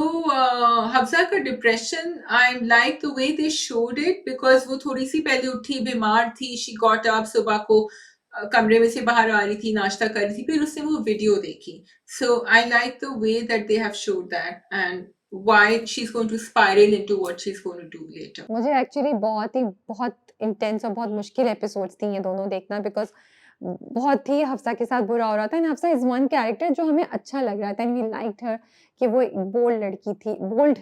Hafsa का depression, I like the way they showed it because वो थोड़ी सी पहले उठी, बीमार थी, she got up, सुबह को कमरे में से बाहर आ रही थी, नाश्ता कर रही थी, फिर उसने वो वीडियो देखी. So, I like the way that they have showed that and why she's going to spiral into what she's going to do later. मुझे एक्चुअली बहुत इंटेंस और बहुत मुश्किल एपिसोड्स थी ये दोनों देखना, बिकॉज बहुत ही हफ्सा के साथ बुरा हो रहा था, and Hafsa is one character जो हमें अच्छा लग रहा था, एंड वी लाइक्ड हर कि वो एक बोल्ड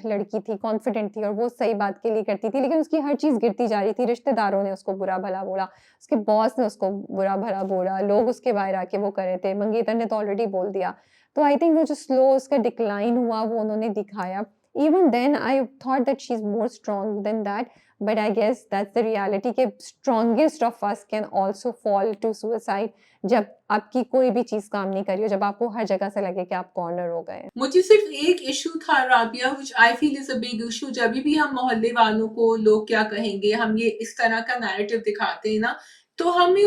लड़की थी, कॉन्फिडेंट थी और वो सही बात के लिए करती थी, लेकिन उसकी हर चीज़ गिरती जा रही थी। रिश्तेदारों ने उसको बुरा भला बोला, उसके बॉस ने उसको बुरा भला बोला, लोग उसके बाहर आके वो कर रहे थे, मंगेतर ने तो ऑलरेडी बोल दिया। तो आई थिंक वो जो स्लो उसका डिक्लाइन हुआ वो उन्होंने दिखाया। Even then, I thought that she's more strong than that, but I guess that's the reality कि strongest of us can also fall to suicide जब आपकी कोई भी चीज काम नहीं करी हो, जब आपको हर जगह से लगे कि आप कॉर्नर हो गए। मुझे सिर्फ एक इशू था Rabia, which I feel is a big issue, जब भी हम मोहल्ले वालों को लोग क्या कहेंगे, हम ये इस तरह का नैरेटिव दिखाते हैं ना, तो हमें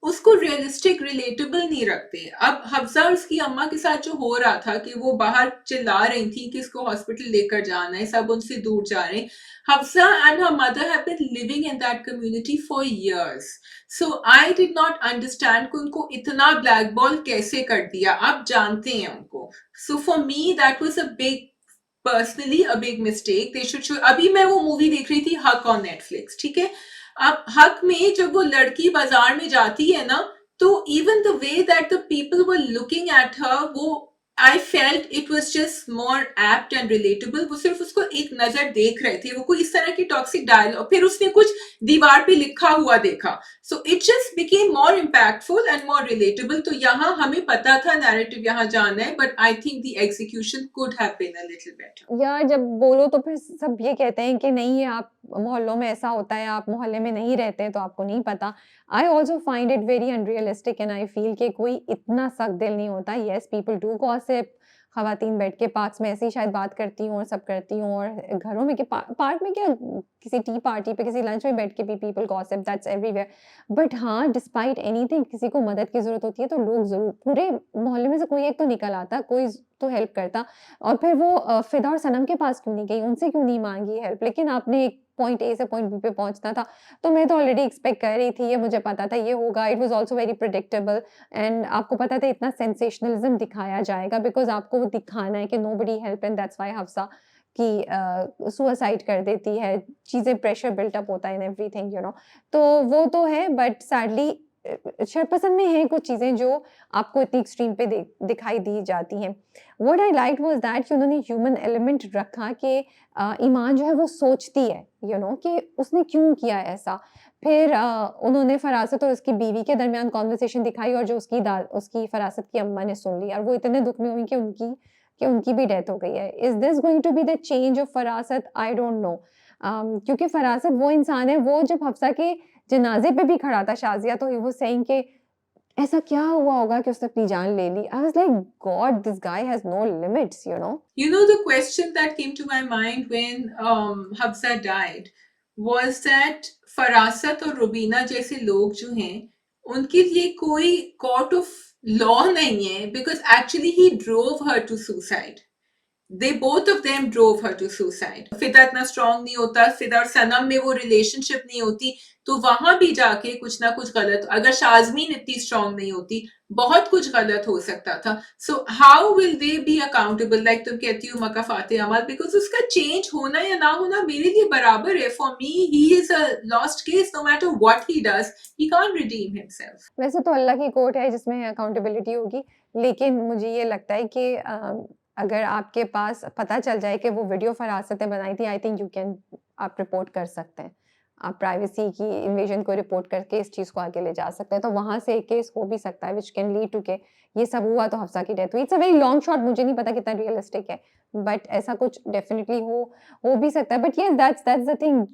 उसको रियलिस्टिक रिलेटेबल नहीं रखते। अब हफ्सा और उसकी अम्मा के साथ जो हो रहा था कि वो बाहर चिल्ला रही थी कि इसको हॉस्पिटल लेकर जाना है, सब उनसे दूर जा रहे हैं। Hafsa and her mother have been living in that community for years, so I did not understand कि उनको इतना ब्लैक बॉल कैसे कर दिया। आप जानते हैं उनको, सो for me that was a big, personally a big mistake. They should, अभी मैं वो मूवी देख रही थी हक ऑन नेटफ्लिक्स, ठीक है। अब हक में जब वो लड़की बाजार में जाती है ना, तो even the way that the people were looking at her, वो I felt it was just more apt and relatable. वो सिर्फ उसको एक नजर देख रहे थे, वो कोई इस तरह की टॉक्सिक डायलॉग, फिर उसने कुछ दीवार पे लिखा हुआ देखा, so it just became more impactful and more relatable. तो यहाँ हमें पता था नैरेटिव यहाँ जाना है, but I think the execution could have been a little better. यार जब बोलो तो फिर सब ये कहते हैं कि नहीं, ये आप मोहल्लों में ऐसा होता है, आप मोहल्ले में नहीं रहते हैं तो आपको नहीं पता। I also find it very unrealistic, and I feel कि कोई इतना सख्त दिल नहीं होता। येस, पीपल डू गॉसिप, खवातीन बैठ के पार्क्स में ऐसे ही शायद बात करती हूँ और सब करती हूँ, और घरों में पार्क में क्या, किसी टी पार्टी पे, किसी लंच में बैठ के भी people gossip, that's everywhere. But हाँ, डिस्पाइट एनीथिंग, किसी को मदद की जरूरत होती है तो लोग जरूर, पूरे मोहल्ले में से कोई एक तो निकल आता, कोई तो हेल्प करता। और फिर वो फिदा और सनम के पास क्यों नहीं गई, उनसे क्यों नहीं मांगी हेल्प? लेकिन आपने एक पॉइंट ए से पॉइंट बी पे पहुंचना था, तो मैं तो ऑलरेडी एक्सपेक्ट कर रही थी, ये मुझे पता था ये होगा। It was also very predictable, and आपको पता था इतना सेंसेशनलिज्म दिखाया जाएगा, बिकॉज आपको वो दिखाना है कि nobody help, and that's why Hafsa की सुसाइड कर देती है, चीज़ें प्रेशर बिल्टअप होता है इन एवरीथिंग, तो वो तो है। बट सैडली शरपसंद में है कुछ चीज़ें जो आपको इतनी एक्सट्रीम पे दिखाई दी जाती हैं। What I like was that कि उन्होंने ह्यूमन एलिमेंट रखा कि ईमान जो है वो सोचती है, कि उसने क्यों किया ऐसा। फिर उन्होंने फरासत और उसकी बीवी के दरमियान कॉन्वर्सेशन दिखाई, और जो उसकी फरासत की अम्मा ने सुन ली, और वो इतने दुख में हुई कि उनकी भी डेथ हो गई है। Is this going to be the change of Farasat? I don't know. क्योंकि फरासत वो इंसान है, वो जब हफ्सा के जनाजे पे भी खड़ा था शाजिया, तो ही वाज सेइंग कि ऐसा क्या हुआ होगा कि उसने अपनी जान ले ली। I was like, God, this guy has no limits, You know, the question that came to my mind when Hafsa died was that फरासत और रुबीना जैसे लोग जो हैं, उनके लिए कोई कोर्ट ऑफ लॉ नहीं है, because actually he drove her to suicide. They both of them drove her to suicide. फिदा इतना स्ट्रांग नहीं होता, फिदा और सनम में वो रिलेशनशिप नहीं होती, तो वहां भी जाके कुछ ना कुछ गलत, अगर शाजमीन इतनी स्ट्रांग नहीं होती, बहुत कुछ गलत हो सकता था। So how will they be accountable? Like तुम कहती हो मका फाते अमल, बिकॉज उसका चेंज होना या ना होना मेरे लिए बराबर है। For me he is a lost case, no matter what he does, he can't redeem himself. वैसे तो अल्लाह की कोर्ट है जिसमें अकाउंटेबिलिटी होगी, लेकिन मुझे ये लगता है कि अगर आपके पास पता चल जाए कि वो वीडियो फरासत ने बनाई थी, आई थिंक यू कैन, आप रिपोर्ट कर सकते हैं। आप प्राइवेसी की इन्वेजन को रिपोर्ट करके इस चीज़ को आगे ले जा सकते हैं। तो वहाँ से एक केस हो भी सकता है व्हिच कैन लीड टू के ये सब हुआ तो हफ्सा की डेथ हुई। It's a very long shot, मुझे नहीं पता कितना रियलिस्टिक है, बट ऐसा कुछ डेफिनिटली हो भी सकता है। But yes that's the thing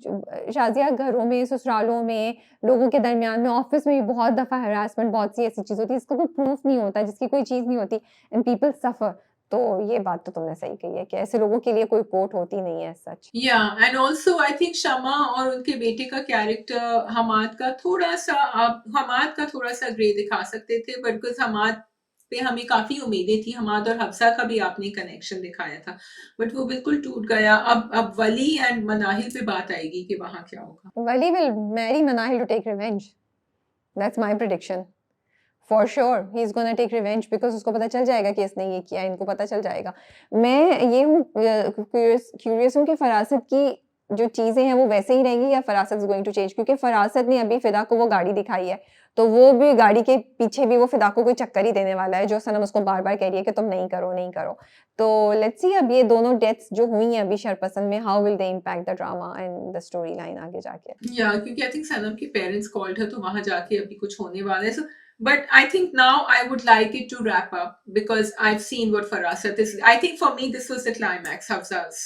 Shazia, घरों में, ससुरालों में, लोगों के दरमियान में, ऑफिस में भी बहुत दफ़ा हरासमेंट, बहुत सी ऐसी चीज़ होती है जिसका कोई प्रूफ नहीं होता, जिसकी कोई चीज़ नहीं होती एंड पीपल सफ़र। तो ये बात तो तुमने सही कही है कि ऐसे लोगों के लिए कोई कोर्ट होती नहीं है सच। Yeah, and also I think शमा और उनके बेटे का कैरेक्टर हमाद का थोड़ा सा, आप हमाद का थोड़ा सा ग्रे दिखा सकते थे, बट बिकॉज हमाद पे हमें काफी उम्मीदें थी, हमाद और हफ्सा का भी आपने कनेक्शन दिखाया था, बट वो बिल्कुल टूट गया। अब वली एंड मनाहिल पे बात आएगी कि वहां क्या होगा। Wali will marry Manahil to take revenge. That's my prediction. For sure, he's gonna take revenge because उसको पता चल जाएगा कि इसने ये किया, इनको पता चल जाएगा। मैं ये हूँ क्यूरियस हूँ कि फरासत की जो चीज़ें हैं वो वैसे ही रहेंगी या फरासत इज गोइंग टू चेंज, क्योंकि फरासत ने अभी फिदा को वो गाड़ी दिखाई है, तो वो भी गाड़ी के पीछे भी वो फिदा को कोई चक्कर ही देने वाला है, जो सनम उसको बार बार कह रही है कि तुम नहीं करो नहीं करो। तो लेट्स सी अब ये दोनों डेथ्स जो हुई हैं अभी शरपसंद में, how will they impact the drama and the story line आगे जाके। या क्योंकि आई थिंक सनम के पेरेंट्स कॉल्ड है, तो वहां जाके अभी कुछ होने वाला है। सो but I think now I would like it to wrap up because I've seen what Farasat is. I think for me this was the climax, Hafsa's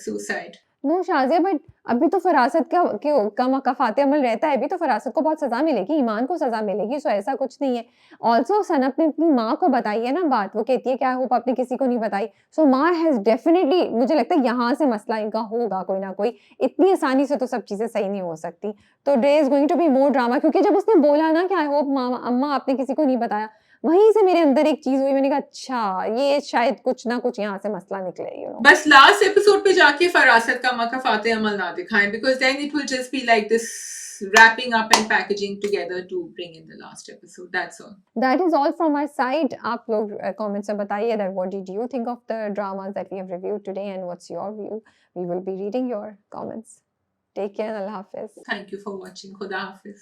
suicide. No Shazia, but अभी तो फरासत का मकफ़ात अमल रहता है, अभी तो फरासत को बहुत सज़ा मिलेगी, ईमान को सज़ा मिलेगी, सो ऐसा कुछ नहीं है। ऑल्सो सनम ने अपनी माँ को बताई है ना बात, वो कहती है कि आई होप आपने किसी को नहीं बताई। सो माँ हैज़ डेफिनिटली, मुझे लगता है यहाँ से मसला इनका होगा कोई ना कोई, इतनी आसानी से तो सब चीज़ें सही नहीं हो सकती। तो there is going to be more drama, क्योंकि जब उसने बोला ना कि आई होप अम्मा आपने किसी को नहीं बताया, वहीं से मेरे अंदर एक चीज़ हुई, मैंने कहा अच्छा ये शायद कुछ ना कुछ यहाँ से मसला निकले, यू नो। बस लास्ट एपिसोड पे जाके फरासत का मकफ़ात अमल ना दिखाएं, because then it will just be like this wrapping up and packaging together to bring in the last episode. That's all. That is all from our side. आप लोग comments में बताइए that what did you think of the dramas that we have reviewed today and what's your view. We will be reading your comments. Take care and Allah Hafiz. Thank you for watching. Khuda Hafiz.